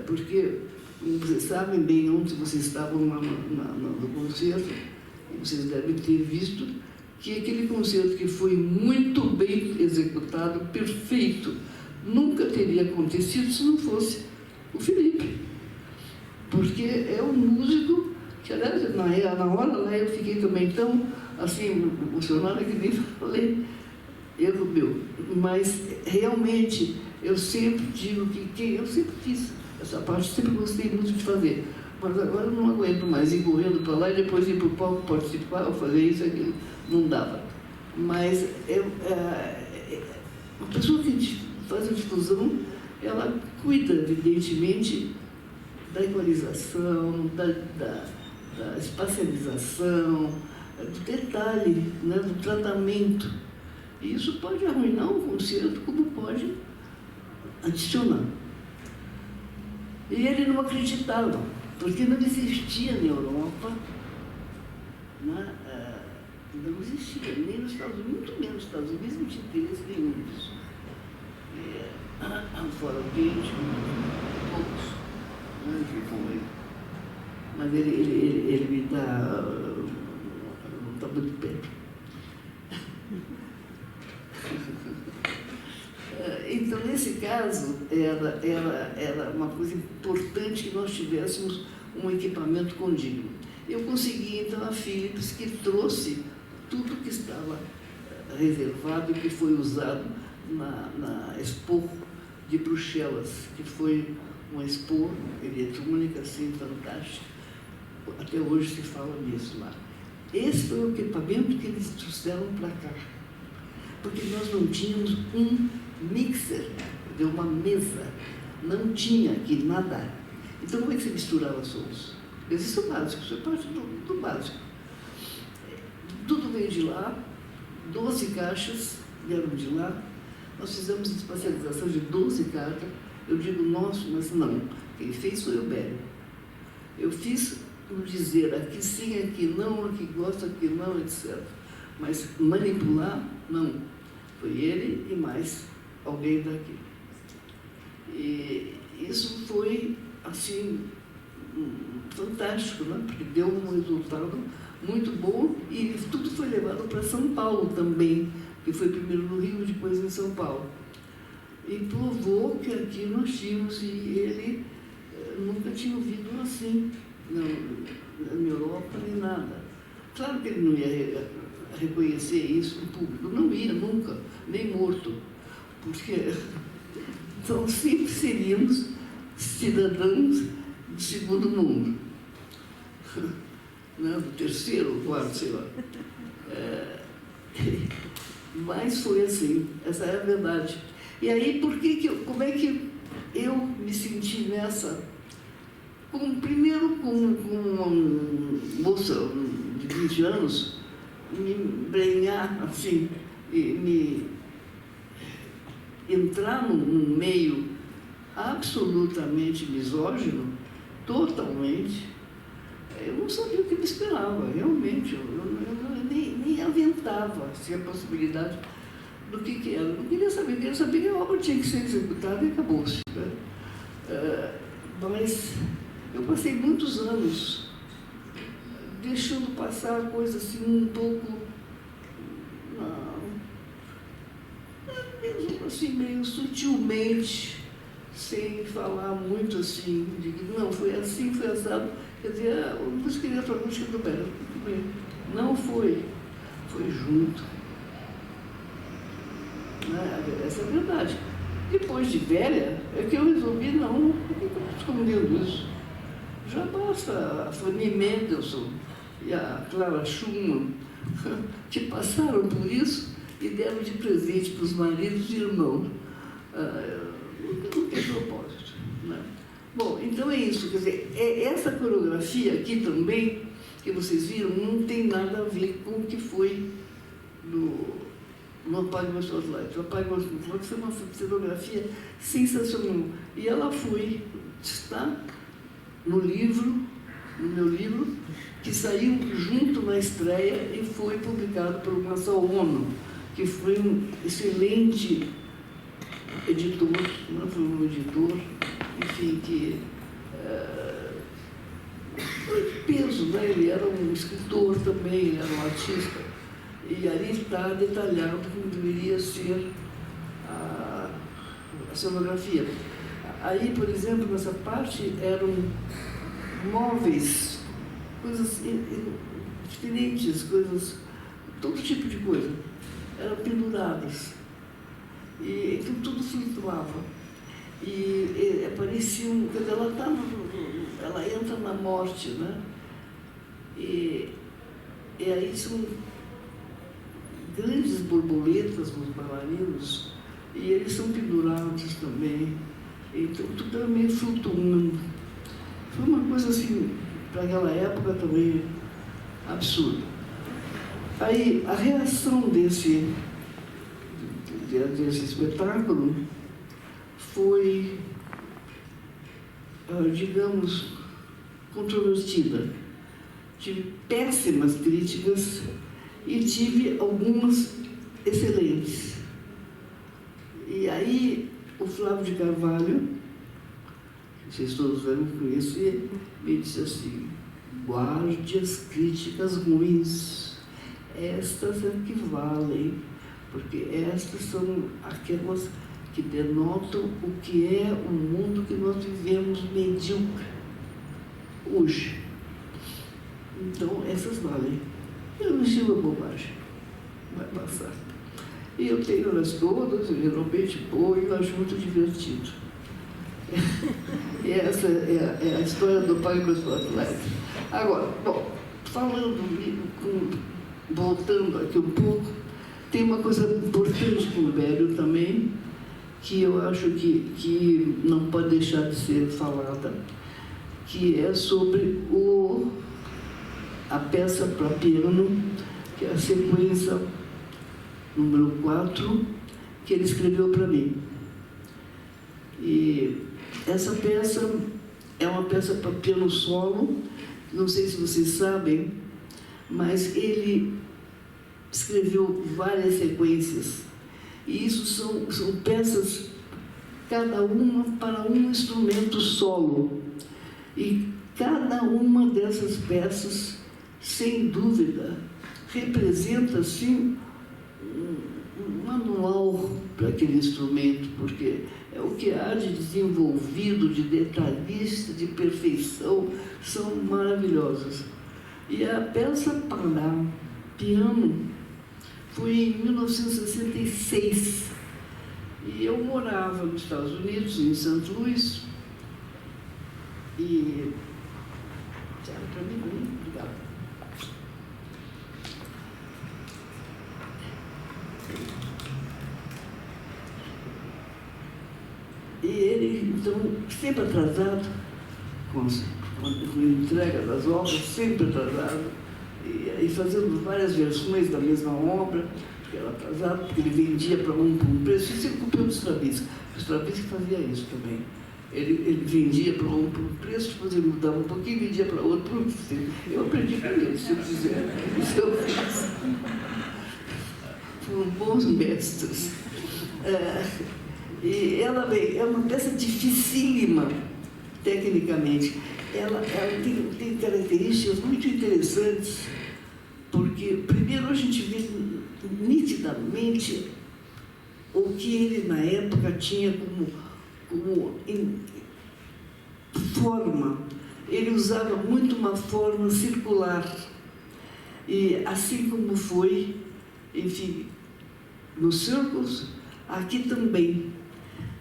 Porque vocês sabem bem onde vocês estavam no concerto, vocês devem ter visto que aquele concerto que foi muito bem executado, perfeito, nunca teria acontecido se não fosse o Felipe. Porque é um músico que, aliás, na hora lá eu fiquei também tão, assim, emocionada que nem falei, erro meu. Mas, realmente, eu sempre digo que eu sempre fiz essa parte, sempre gostei muito de fazer. Mas agora eu não aguento mais ir correndo para lá e depois ir para o palco participar, ou fazer isso, aquilo. Não dava. Mas a pessoa que faz a difusão, ela cuida, evidentemente, da equalização, da espacialização, do detalhe, né, do tratamento. E isso pode arruinar um concerto, como pode adicionar. E ele não acreditava, porque não existia na Europa, né, não existia, nem nos Estados Unidos, muito menos nos Estados Unidos, não tinha interesse nenhum disso. Fora o Quente, poucos, né, que foi. Mas ele me dá, não está muito perto. Então, nesse caso, era uma coisa importante que nós tivéssemos um equipamento condigno. Eu consegui, então, a Philips, que trouxe tudo que estava reservado e que foi usado na Expo de Bruxelas, que foi uma Expo eletrônica, assim, fantástica. Até hoje se fala nisso lá. Esse foi o equipamento que eles trouxeram para cá. Porque nós não tínhamos um mixer, de uma mesa. Não tinha aqui nada. Então, como é que você misturava sons? Existe o básico, isso é parte do básico. Tudo veio de lá, 12 caixas vieram de lá. Nós fizemos espacialização de 12 cartas. Eu digo nosso, mas não. Quem fez foi o Bério. Eu fiz por dizer aqui sim, aqui não, aqui gosta, aqui não, etc. Mas manipular, não. Foi ele e mais alguém daqui. E isso foi, assim, fantástico, né? Porque deu um resultado muito bom e tudo foi levado para São Paulo também, que foi primeiro no Rio, depois em São Paulo. E provou que aqui nós tínhamos, e ele nunca tinha ouvido assim, na Europa nem nada. Claro que ele não ia reconhecer isso no público, não ia nunca, nem morto, porque então sempre seríamos cidadãos do segundo mundo, né? Do terceiro, quarto, sei lá. Mas foi assim, essa é a verdade. E aí, como é que eu me senti nessa? Primeiro, com uma moça de 20 anos, me embrenhar, assim, e entrar num meio absolutamente misógino, totalmente. Eu não sabia o que me esperava, realmente. Eu nem aventava assim, a possibilidade do que era. Eu não queria saber, eu queria saber que a obra tinha que ser executada e acabou-se. Né? Mas eu passei muitos anos deixando passar coisas assim um pouco, mesmo assim, meio sutilmente, sem falar muito assim, de que não, foi assim, foi assado. Quer dizer, eu não queria falar música do Belo. Não foi. Foi junto. Essa é a verdade. Depois de velha, é que eu resolvi, não, por que eu estou escondendo isso? Já basta a Fanny Mendelssohn e a Clara Schumann, que passaram por isso e deram de presente para os maridos e irmãos. Não tem propósito. Né? Bom, então é isso. Quer dizer, essa coreografia aqui também, que vocês viram, não tem nada a ver com o que foi no Apague Meus Lights. O Apague Meus Lights foi uma cenografia sensacional. E ela está no meu livro, que saiu junto na estreia e foi publicado pelo Marcel Ono, que foi um excelente editor, não foi um editor, enfim, que foi peso, né? Ele era um escritor também, ele era um artista, e ali está detalhado como deveria ser a cenografia. Aí, por exemplo, nessa parte eram móveis, coisas diferentes, coisas, todo tipo de coisa, eram penduradas. E então tudo flutuava. E apareciam, ela estava ela entra na morte, né? E aí são grandes borboletas nos bailarinos, e eles são pendurados também. Então tudo é meio flutuando. Foi uma coisa assim, para aquela época também, absurda. Aí a reação desse espetáculo foi, digamos, controvertida. Tive péssimas críticas e tive algumas excelentes. E aí o Flávio de Carvalho, vocês todos devem conhecer, me disse assim: guarde as críticas ruins, estas é que valem, porque estas são aquelas que denotam o que é o mundo que nós vivemos medíocre hoje. Então, essas valem. Eu não digo bobagem, vai passar. E eu tenho elas todas, eu geralmente ponho e acho muito divertido. E essa é a história do Pânico do Atleta. Agora, bom, voltando aqui um pouco, tem uma coisa importante com o Bério também, que eu acho que não pode deixar de ser falada, que é sobre a peça para piano, que é a sequência número 4, que ele escreveu para mim. E essa peça é uma peça para piano solo, não sei se vocês sabem, mas ele escreveu várias sequências. E isso são peças, cada uma para um instrumento solo. E cada uma dessas peças, sem dúvida, representa, assim, um manual para aquele instrumento, porque é o que há de desenvolvido, de detalhista, de perfeição, são maravilhosas. E a peça para piano foi em 1966. E eu morava nos Estados Unidos, em St. Louis. E... serve para mim? Obrigada. E ele, então, sempre atrasado, com a entrega das obras, sempre atrasado, e fazendo várias versões da mesma obra, porque era atrasado, porque ele vendia para um preço. Isso ele copiou do Stravinsky. O Stravinsky fazia isso também. Ele vendia para um preço, depois ele mudava um pouquinho e vendia para outro por outro. Eu aprendi com ele, se eu quiser. Isso eu fiz. Foram bons mestres. E ela é uma peça dificílima, tecnicamente. Ela tem características muito interessantes, porque, primeiro, a gente vê nitidamente o que ele, na época, tinha como forma. Ele usava muito uma forma circular. E assim como foi, enfim, nos Circles, aqui também,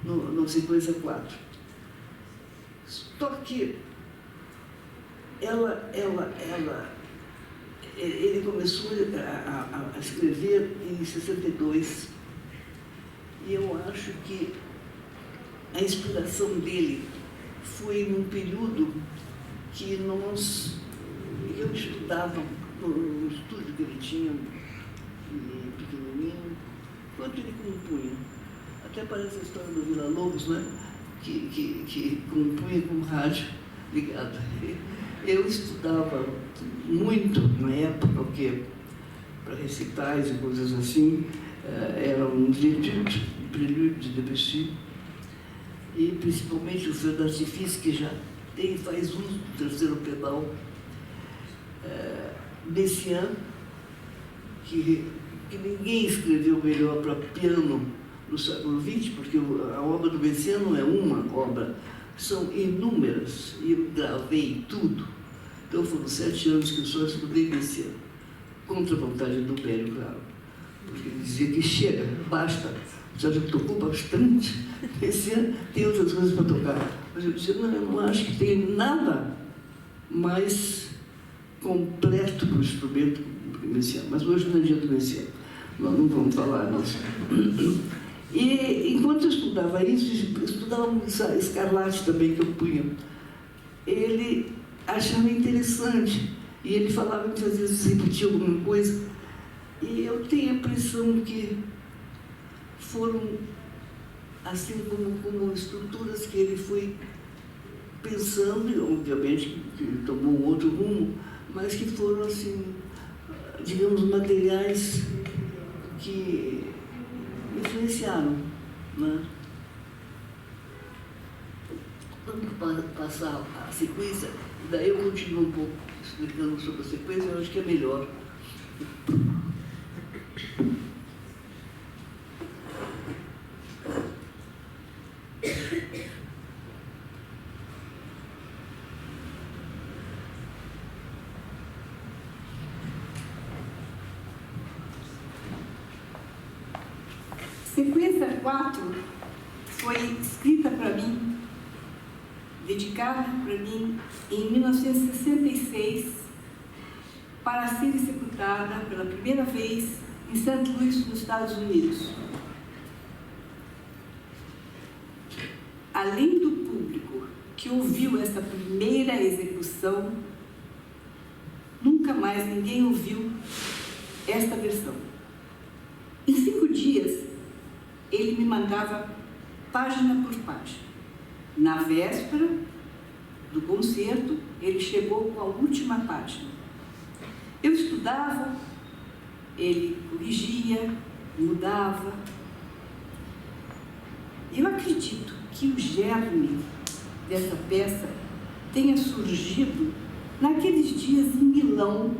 no sequência 4. Só que ele começou a escrever em 62. E eu acho que a inspiração dele foi num período que eu estudava no estúdio que ele tinha, pequenininho, enquanto ele compunha. Até parece a história do Vila Lobos, né? Que compunha com rádio ligado. Eu estudava muito na época, porque para recitais e coisas assim, era um prelúdio de Debussy, e principalmente o Feu d'Artifício, que já faz uso do terceiro pedal. Messiaen, que ninguém escreveu melhor para piano no século XX, porque a obra do Messiaen não é uma obra, são inúmeras, e eu gravei tudo. Então foram 7 anos que eu só estudei Messiaen, contra a vontade do Bério, claro, porque ele dizia que chega, basta, já tocou bastante, Messiaen tem outras coisas para tocar. Mas eu dizia, não, eu não acho que tem nada mais completo para o instrumento messiânico. Mas hoje não é dia do messiânico, nós não vamos falar nisso. E enquanto eu estudava isso, eu estudava um Scarlatti também, que eu punha, ele achava interessante, e ele falava que às vezes repetia alguma coisa, e eu tenho a impressão que foram, assim como estruturas que ele foi pensando, e obviamente que tomou um outro rumo, mas que foram, assim, digamos, materiais que influenciaram, né? Vamos passar a sequência, daí eu continuo um pouco explicando sobre a sequência, eu acho que é melhor. Sequência 4 foi escrita para mim, dedicada para mim em 1966, para ser executada pela primeira vez em St. Louis, nos Estados Unidos. Além do público que ouviu essa primeira execução, nunca mais ninguém ouviu esta versão. Em 5 dias, ele me mandava página por página. Na véspera do concerto, ele chegou com a última página. Eu estudava, ele corrigia, mudava. Eu acredito que o germe dessa peça tenha surgido naqueles dias em Milão,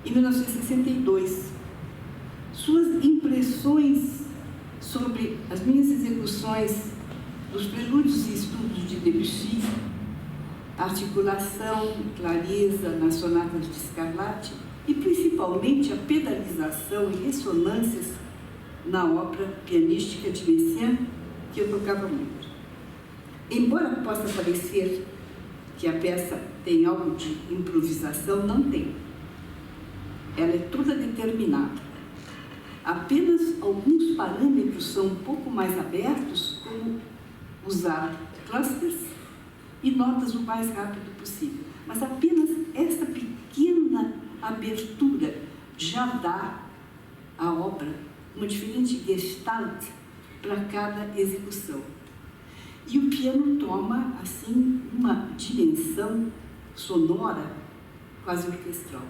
em 1962. Suas impressões sobre as minhas execuções dos prelúdios e estudos de Debussy, a articulação, clareza nas sonatas de Scarlatti e principalmente a pedalização e ressonâncias na ópera pianística de Messiaen, que eu tocava muito. Embora possa parecer que a peça tem algo de improvisação, não tem. Ela é toda determinada. Apenas alguns parâmetros são um pouco mais abertos, como usar clusters e notas o mais rápido possível. Mas apenas essa pequena abertura já dá à obra uma diferente gestalt para cada execução. E o piano toma, assim, uma dimensão sonora quase orquestral.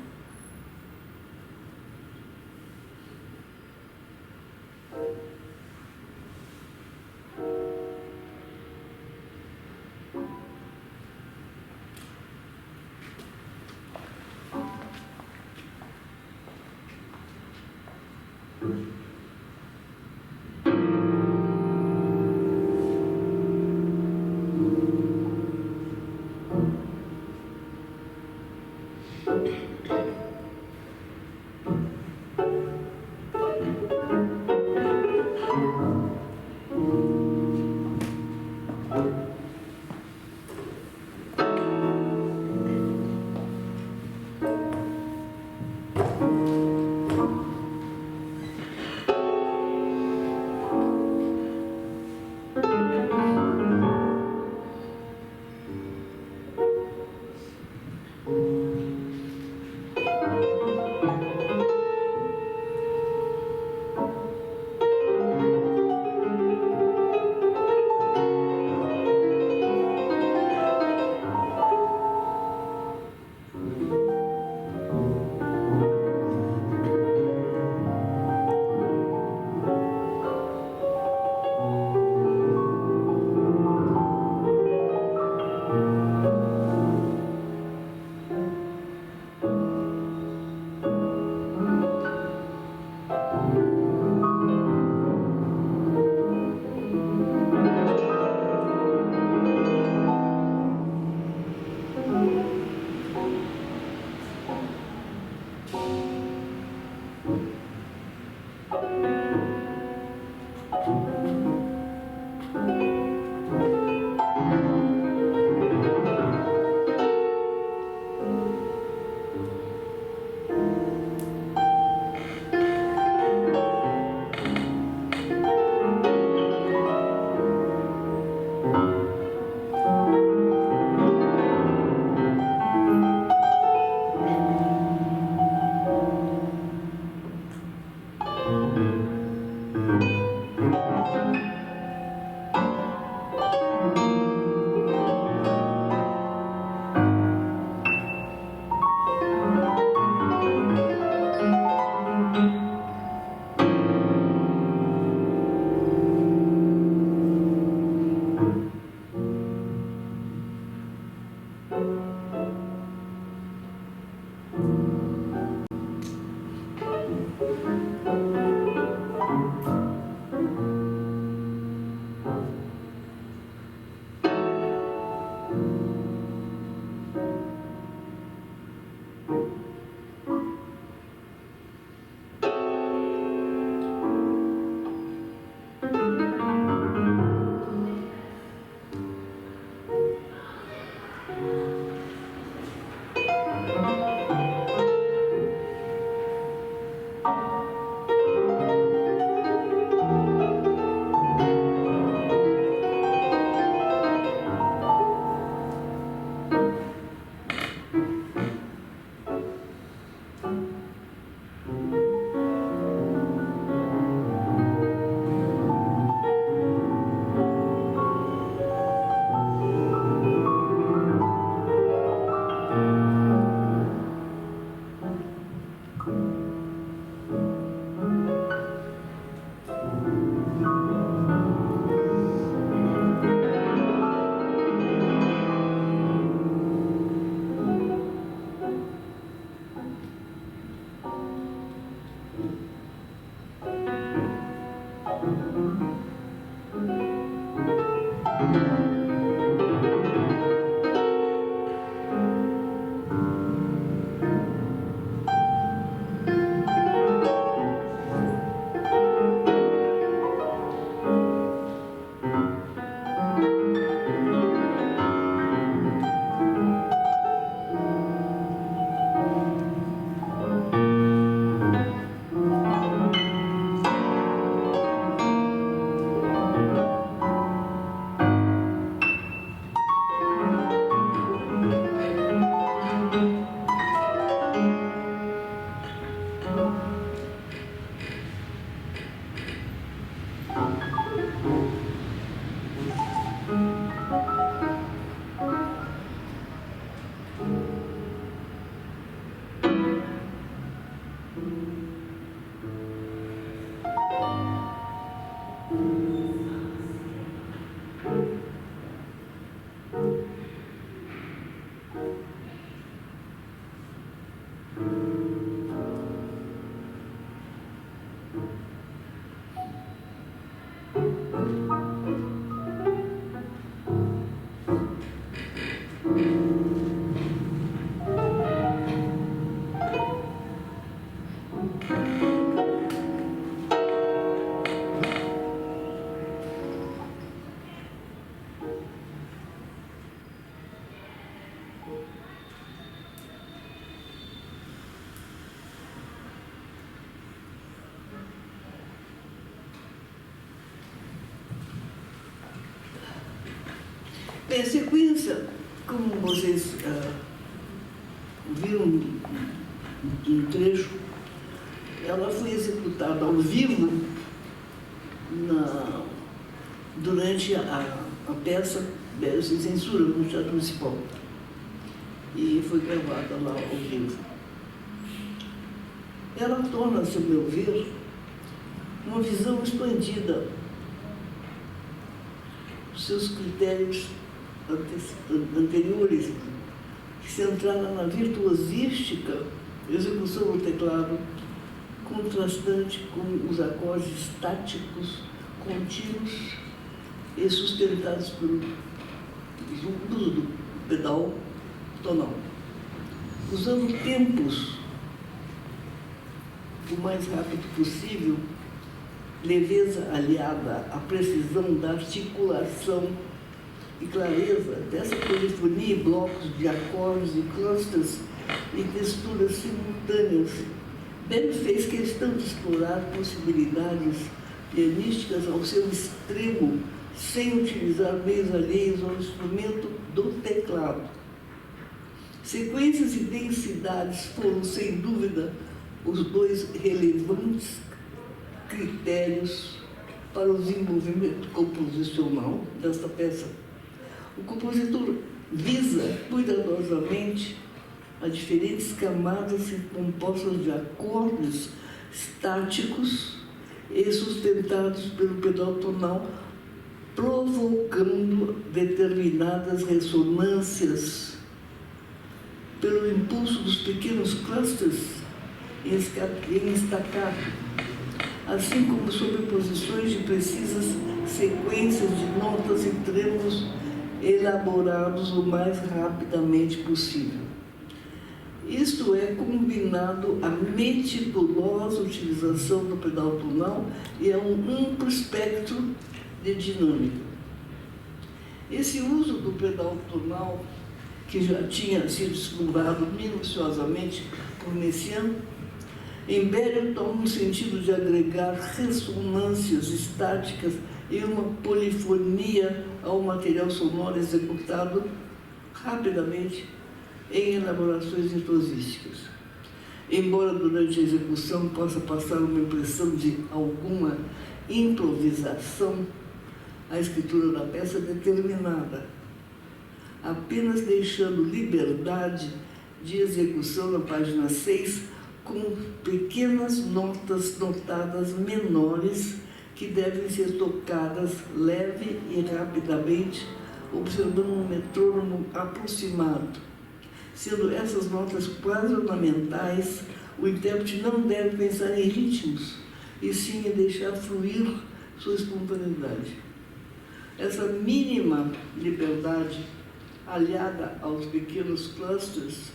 Bem, a sequência, como vocês viram um trecho, ela foi executada ao vivo durante a peça Sem Censura no Teatro Municipal. E foi gravada lá ao vivo. Ela torna-se, a meu ver, uma visão expandida dos seus critérios anteriores, que se centraram na virtuosística execução do teclado, contrastante com os acordes estáticos, contínuos e sustentados pelo uso do pedal tonal, usando tempos o mais rápido possível, leveza aliada à precisão da articulação e clareza dessa polifonia e blocos de acordes e clusters e texturas simultâneas. Bem fez questão de explorar possibilidades pianísticas ao seu extremo, sem utilizar meios alheios ao instrumento do teclado. Sequências e densidades foram, sem dúvida, os dois relevantes critérios para o desenvolvimento composicional desta peça. O compositor visa cuidadosamente a diferentes camadas compostas de acordes estáticos e sustentados pelo pedal tonal, provocando determinadas ressonâncias pelo impulso dos pequenos clusters em staccato, assim como sobreposições de precisas sequências de notas e trêmulos elaborados o mais rapidamente possível. Isto é combinado à meticulosa utilização do pedal tonal e a um amplo espectro de dinâmica. Esse uso do pedal tonal, que já tinha sido explorado minuciosamente por Messiaen, em Berio toma um sentido de agregar ressonâncias estáticas e uma polifonia ao material sonoro executado rapidamente em elaborações virtuosísticas. Embora durante a execução possa passar uma impressão de alguma improvisação, a escritura da peça é determinada, apenas deixando liberdade de execução na página 6, com pequenas notas notadas menores que devem ser tocadas leve e rapidamente, observando um metrônomo aproximado. Sendo essas notas quase ornamentais, o intérprete não deve pensar em ritmos, e sim em deixar fluir sua espontaneidade. Essa mínima liberdade, aliada aos pequenos clusters,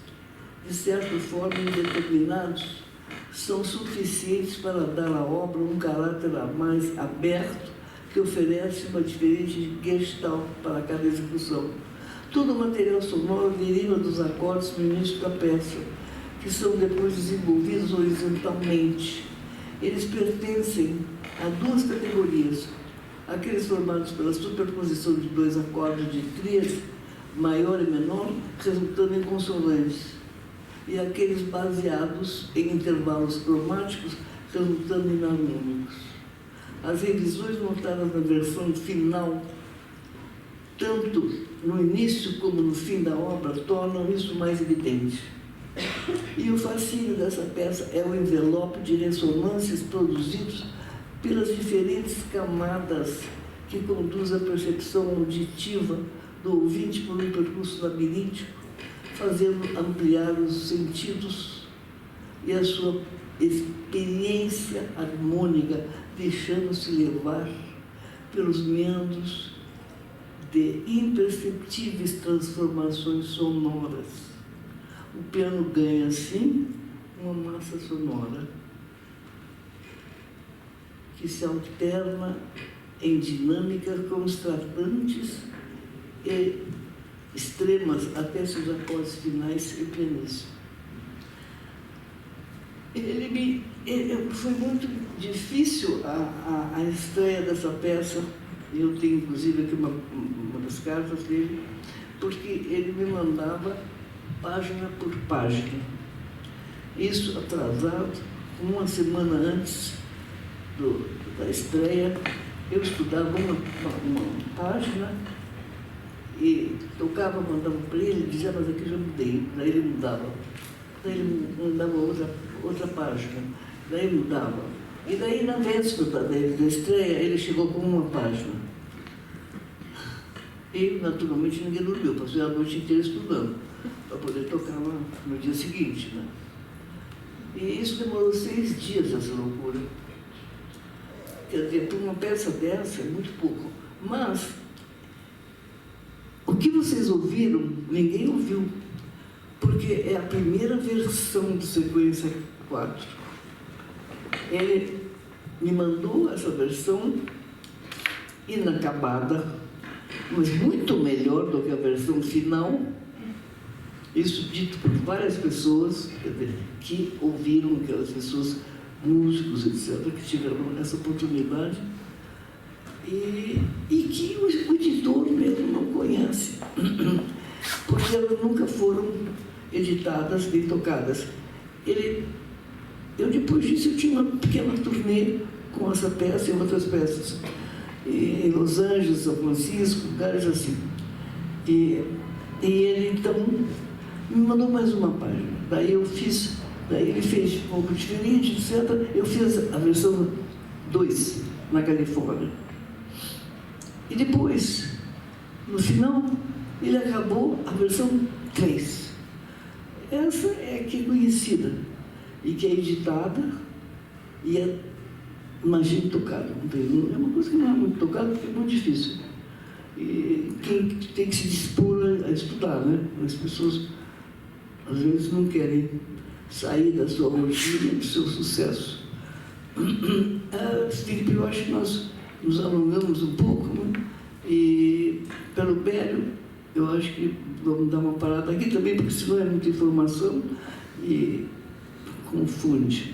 de certa forma indeterminados, são suficientes para dar à obra um caráter mais aberto, que oferece uma diferente gestalt para cada execução. Todo o material sonoro deriva dos acordes no início da peça, que são depois desenvolvidos horizontalmente. Eles pertencem a duas categorias: aqueles formados pela superposição de dois acordes de tríade, maior e menor, resultando em consonantes, e aqueles baseados em intervalos cromáticos, resultando em harmônicos. As revisões notadas na versão final, tanto no início como no fim da obra, tornam isso mais evidente. E o fascínio dessa peça é o envelope de ressonâncias produzidos pelas diferentes camadas que conduz à percepção auditiva do ouvinte por um percurso labiríntico, fazendo ampliar os sentidos e a sua experiência harmônica, deixando-se levar pelos meandros de imperceptíveis transformações sonoras. O piano ganha, assim, uma massa sonora que se alterna em dinâmicas constratantes e extremas até seus acordes finais e pianíssimos. Foi muito difícil a estreia dessa peça. Eu tenho, inclusive, aqui uma das cartas dele, porque ele me mandava página por página. Isso atrasado, uma semana antes da estreia, eu estudava uma página e tocava, mandava para ele, dizia, mas aqui já mudei. Daí ele mudava. Daí ele mandava outra página. Daí mudava. E daí, na véspera da estreia, ele chegou com uma página. E, naturalmente, ninguém dormiu. Passei a noite inteira estudando, para poder tocar no dia seguinte, né? E isso demorou 6 dias, essa loucura. Quer dizer, para uma peça dessa é muito pouco. Mas, o que vocês ouviram, ninguém ouviu. Porque é a primeira versão do Sequência 4. Ele me mandou essa versão inacabada, mas muito melhor do que a versão final. Isso dito por várias pessoas, que ouviram, aquelas pessoas, músicos, etc., que tiveram essa oportunidade, e que o editor mesmo não conhece, porque elas nunca foram editadas nem tocadas. Eu, depois disso, eu tinha uma pequena turnê com essa peça e outras peças, em Los Angeles, São Francisco, lugares assim. E ele, então, me mandou mais uma página. Daí ele fez um pouco diferente, etc. Eu fiz a versão 2, na Califórnia. E depois, no final, ele acabou a versão 3. Essa é que é conhecida e que é editada e é, imagine, tocada. É uma coisa que não é muito tocada porque é muito difícil. E quem tem que se dispor a estudar, né? As pessoas, às vezes, não querem sair da sua rotina, do seu sucesso. Felipe, eu acho que nós nos alongamos um pouco, né? E, pelo Bério, eu acho que vamos dar uma parada aqui também, porque senão é muita informação e confunde.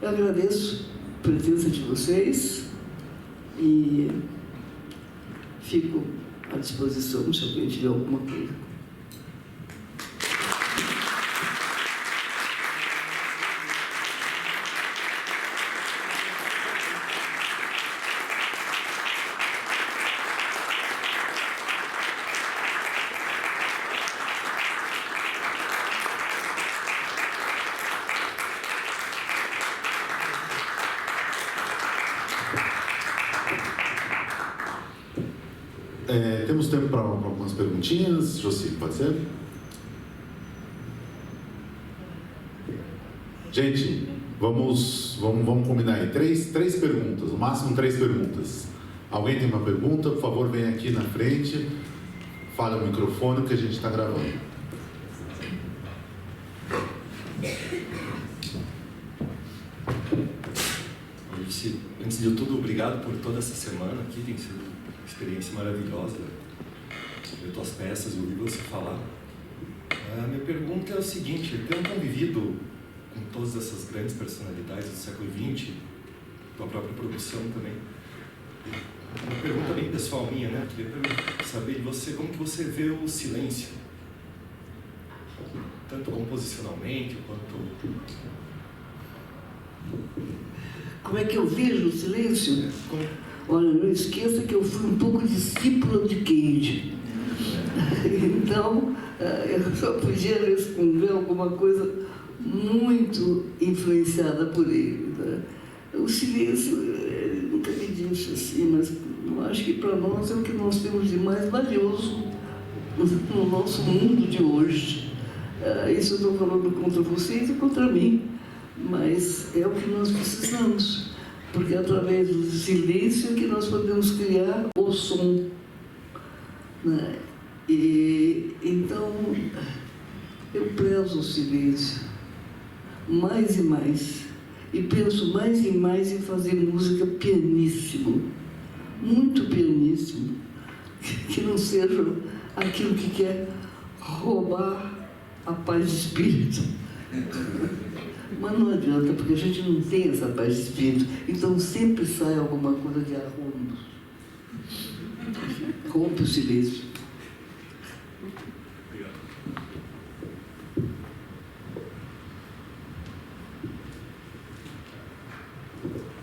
Eu agradeço a presença de vocês e fico à disposição se alguém tiver alguma coisa. Temos tempo para algumas perguntinhas. Josi, pode ser? Gente, vamos combinar aí. Três perguntas, no máximo 3 perguntas. Alguém tem uma pergunta? Por favor, venha aqui na frente. Fale ao microfone que a gente está gravando. Antes de tudo, obrigado por toda essa semana aqui. Tem sido uma experiência maravilhosa ver tuas peças e ouvir você falar. A minha pergunta é o seguinte: tendo convivido com todas essas grandes personalidades do século XX, tua própria produção também, uma pergunta bem pessoal minha, né? Queria saber de você como que você vê o silêncio, tanto composicionalmente quanto... Como é que eu vejo o silêncio? Olha, não esqueça que eu fui um pouco discípula de Cage. Então, eu só podia responder alguma coisa muito influenciada por ele. Né? O silêncio, ele nunca me disse assim, mas eu acho que para nós é o que nós temos de mais valioso no nosso mundo de hoje. Isso eu estou falando contra vocês e contra mim, mas é o que nós precisamos, porque é através do silêncio que nós podemos criar o som, né? Então, eu prezo o silêncio mais e mais, e penso mais e mais em fazer música pianíssimo, muito pianíssimo, que não seja aquilo que quer roubar a paz de espírito. Mas não adianta, porque a gente não tem essa paz de espírito, então sempre sai alguma coisa de arrundo. Rompe o silêncio.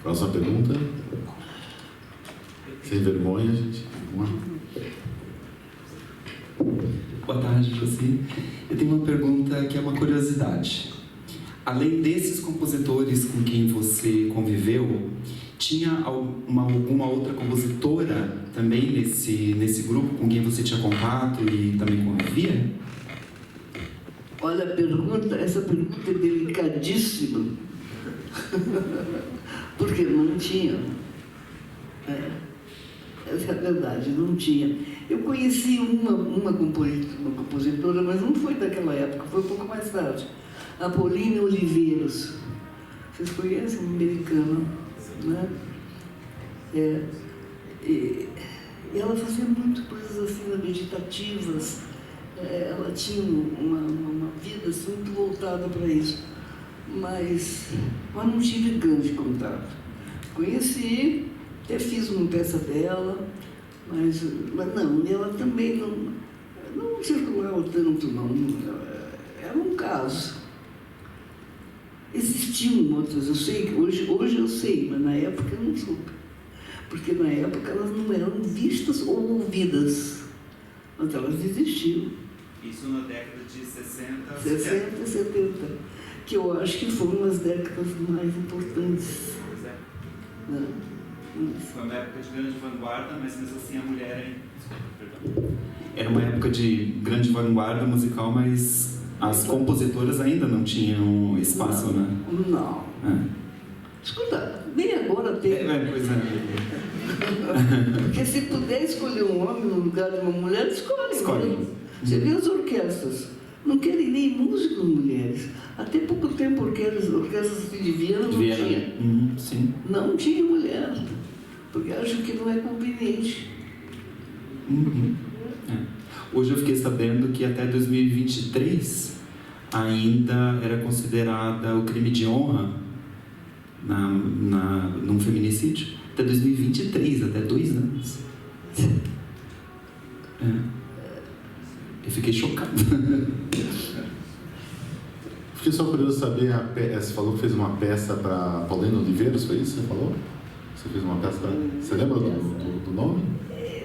Próxima pergunta. Sem vergonha, gente. Vamos lá. Boa tarde, Josi. Eu tenho uma pergunta que é uma curiosidade. Além desses compositores com quem você conviveu, tinha alguma outra compositora também nesse grupo com quem você tinha contato e também convivia? Olha, essa pergunta é delicadíssima. Porque não tinha. Essa é a verdade, não tinha. Eu conheci uma compositora, mas não foi daquela época, foi um pouco mais tarde. A Pauline Oliveiros. Vocês conhecem? Uma americana, né? E ela fazia muito coisas assim, meditativas. Ela tinha uma vida assim, muito voltada para isso. Mas não tive grande contato. Conheci, até fiz uma peça dela, mas não, ela também não circulava tanto, não. Era um caso. Existiam outras, eu sei que hoje eu sei, mas na época eu não soube. Porque na época elas não eram vistas ou ouvidas, mas elas existiam. Isso na década de 60, 60 e 70, que eu acho que foram as décadas mais importantes. Pois é. Né? Foi uma época de grande vanguarda, mas mesmo assim a mulher... Perdão. Era uma época de grande vanguarda musical, mas as compositoras ainda não tinham espaço, não, né? Não. Escuta, nem agora tem. Pois é. Porque se puder escolher um homem no lugar de uma mulher, escolhe. Né? Você vê as orquestras, não querem nem músicos mulheres. Até pouco tempo, orquestras de Viena não tinha. Sim. Não tinha mulher, porque acho que não é conveniente. Hoje eu fiquei sabendo que até 2023 ainda era considerada o crime de honra num feminicídio. Até 2023, até 2 anos. Eu fiquei chocado. Fiquei só curioso saber, você falou que fez uma peça para Paulina Oliveiros, foi isso que você falou? Você fez uma peça para... Você lembra do nome?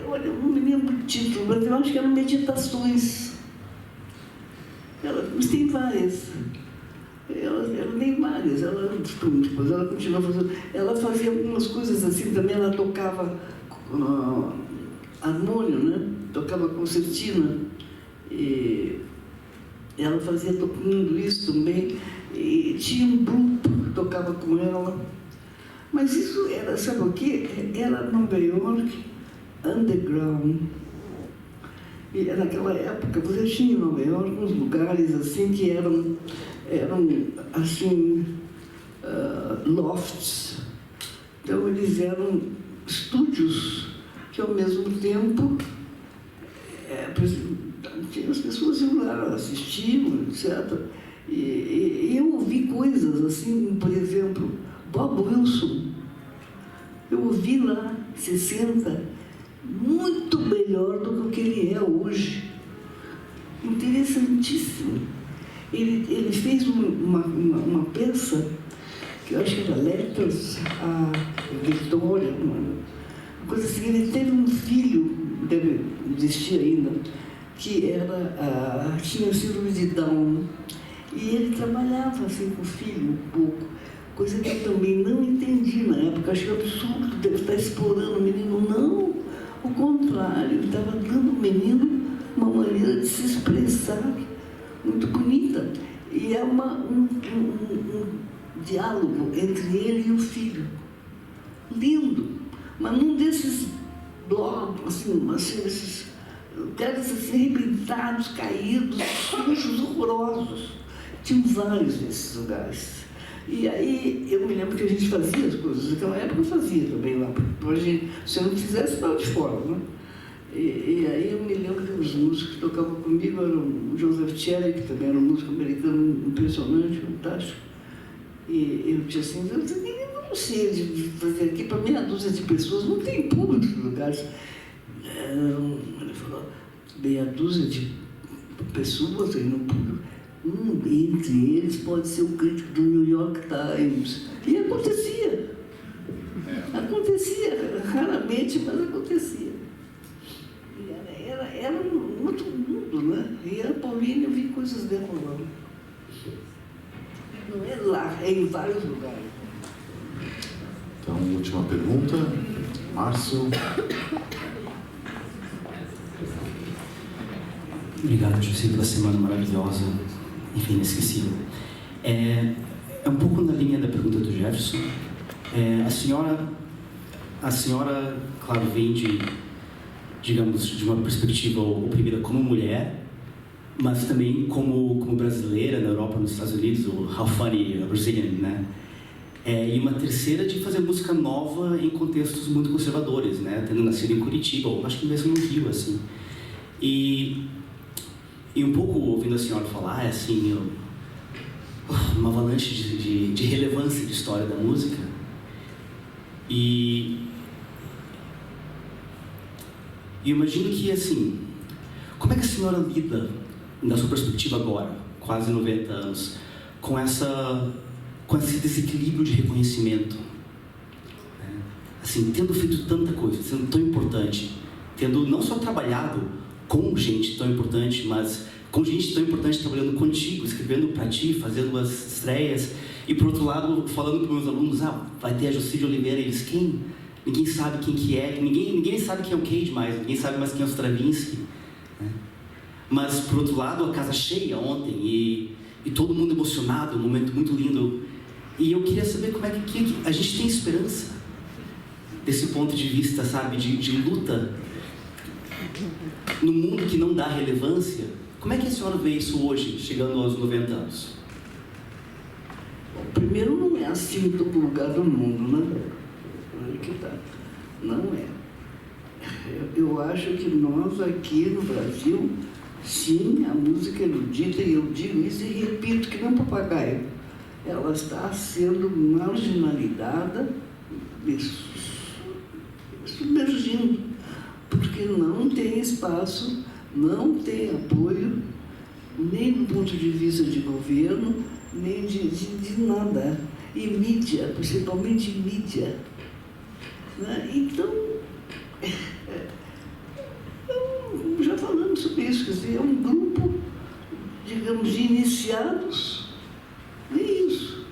Olha, eu não me lembro do título, mas eu acho que eram meditações. Mas tem várias. Ela tem várias. Depois ela continuou fazendo... Ela fazia algumas coisas assim também. Ela tocava harmônio, né? Tocava concertina. E ela fazia tocando isso também. E tinha um grupo que tocava com ela. Mas isso era, sabe o quê? Era Nova York underground. E naquela época você tinha em Nova York uns lugares assim que eram assim, lofts. Então eles eram estúdios que ao mesmo tempo as pessoas iam lá, assistiam, etc. E eu ouvi coisas assim, por exemplo, Bob Wilson. Eu ouvi lá, 60, muito melhor do que ele é hoje. Interessantíssimo. Ele fez uma peça, que eu acho que era Letters a Victoria, uma coisa assim. Ele teve um filho, deve existir ainda, que tinha síndrome de Down. E ele trabalhava assim com o filho um pouco, coisa que eu também não entendi na época. Achei absurdo, deve estar explorando o menino. Não, o contrário, ele estava dando ao menino uma maneira de se expressar muito bonita. E é um diálogo entre ele e o filho. lindo, mas num desses blocos, assim, esses lugares assim, arrebentados, caídos, sujos, horrorosos. Tinha vários desses lugares. E aí eu me lembro que a gente fazia as coisas, naquela época eu fazia também lá, porque se eu não fizesse, estava de fora, né? E aí eu me lembro que os músicos que tocavam comigo eram o Joseph Cherry, que também era um músico americano impressionante, fantástico. E eu disse assim, eu não sei de fazer aqui para meia dúzia de pessoas, não tem público nos lugares. Ele falou, meia dúzia de pessoas aí no público. Entre eles pode ser o crítico do New York Times. E acontecia. Acontecia, raramente, mas acontecia. E era um outro mundo, né? E a Paulínia, eu vi coisas dela lá. Não é lá, é em vários lugares. Então, última pergunta. Márcio. Obrigado, José, pela semana maravilhosa, enfim, inesquecível. É um pouco na linha da pergunta do Jefferson. A senhora, claro, vem digamos, de uma perspectiva oprimida como mulher, mas também como brasileira na Europa, nos Estados Unidos, o How Funny a Brazilian, né? E uma terceira de fazer música nova em contextos muito conservadores, né? Tendo nascido em Curitiba, ou acho que mesmo no Rio, assim. E um pouco ouvindo a senhora falar, assim, uma avalanche de relevância de história da música. E eu imagino que, assim, como é que a senhora lida, na sua perspectiva agora, quase 90 anos, com esse desequilíbrio de reconhecimento? Né? Assim, tendo feito tanta coisa, sendo tão importante, tendo não só trabalhado com gente tão importante, mas com gente tão importante trabalhando contigo, escrevendo para ti, fazendo as estreias, e por outro lado, falando para os meus alunos, vai ter a Jocide Oliveira, eles quem? Ninguém sabe quem que é, ninguém sabe quem é o Cage mais, ninguém sabe mais quem é o Stravinsky. Né? Mas, por outro lado, a casa cheia ontem, e todo mundo emocionado, um momento muito lindo. E eu queria saber como é que a gente tem esperança desse ponto de vista, sabe, de luta no mundo que não dá relevância. Como é que a senhora vê isso hoje, chegando aos 90 anos? Bom, primeiro, não é assim em todo lugar do mundo, né? Olha que tá. Não é. Eu acho que nós aqui no Brasil, sim, a música erudita, e eu digo isso e repito que não é papagaio, ela está sendo marginalizada, submergindo, porque não tem espaço, não tem apoio, nem do ponto de vista de governo, nem de nada. E mídia, principalmente mídia. Né? Então, já falamos sobre isso, quer dizer, é um grupo, digamos, de iniciados, nem isso.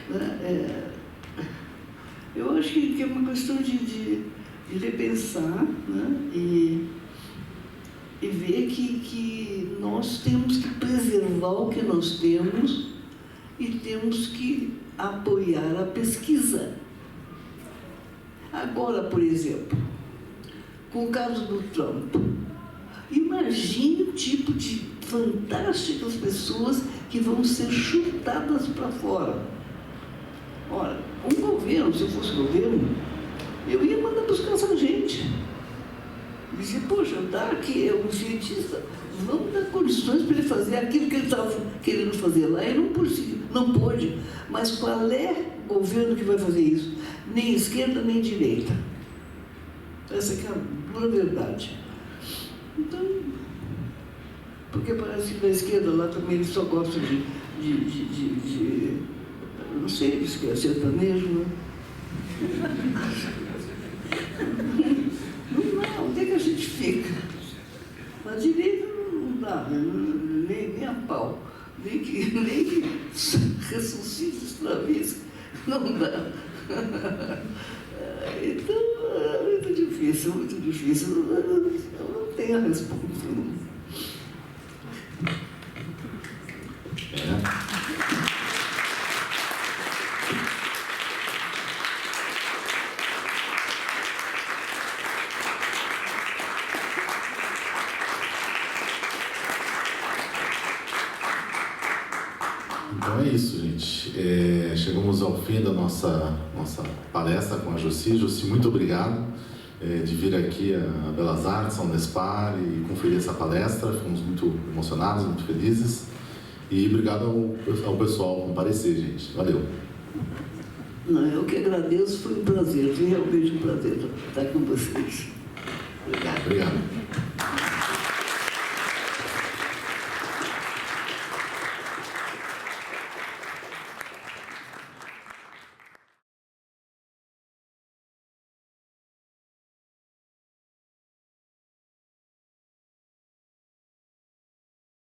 Né? Eu acho que é uma questão de repensar, né? E ver que nós temos que preservar o que nós temos e temos que apoiar a pesquisa. Agora, por exemplo, com o caso do Trump, imagine o tipo de fantásticas pessoas que vão ser chutadas para fora. Ora, um governo, se eu fosse governo, eu ia mandar buscar essa gente. Dizer, poxa, dá aqui, é um cientista, vamos dar condições para ele fazer aquilo que ele estava querendo fazer lá. Ele não pôde. Mas qual é o governo que vai fazer isso? Nem esquerda, nem direita. Essa que é a pura verdade. Então, porque parece que da esquerda lá também eles só gostam de não sei, eles querem sertanejo, né? Não, onde é que a gente fica? Na direita não dá, nem a pau, nem que ressuscite os Stravinsky, não dá. Então, é muito difícil, muito difícil. Eu não tenho a resposta. fim da nossa palestra com a Jocy. Jocy, muito obrigado de vir aqui a Belas Artes, a Unespar e conferir essa palestra. Ficamos muito emocionados, muito felizes. E obrigado ao pessoal comparecer, gente. Valeu. Não, eu que agradeço, foi um prazer, foi realmente um prazer estar com vocês. Obrigado. Obrigado.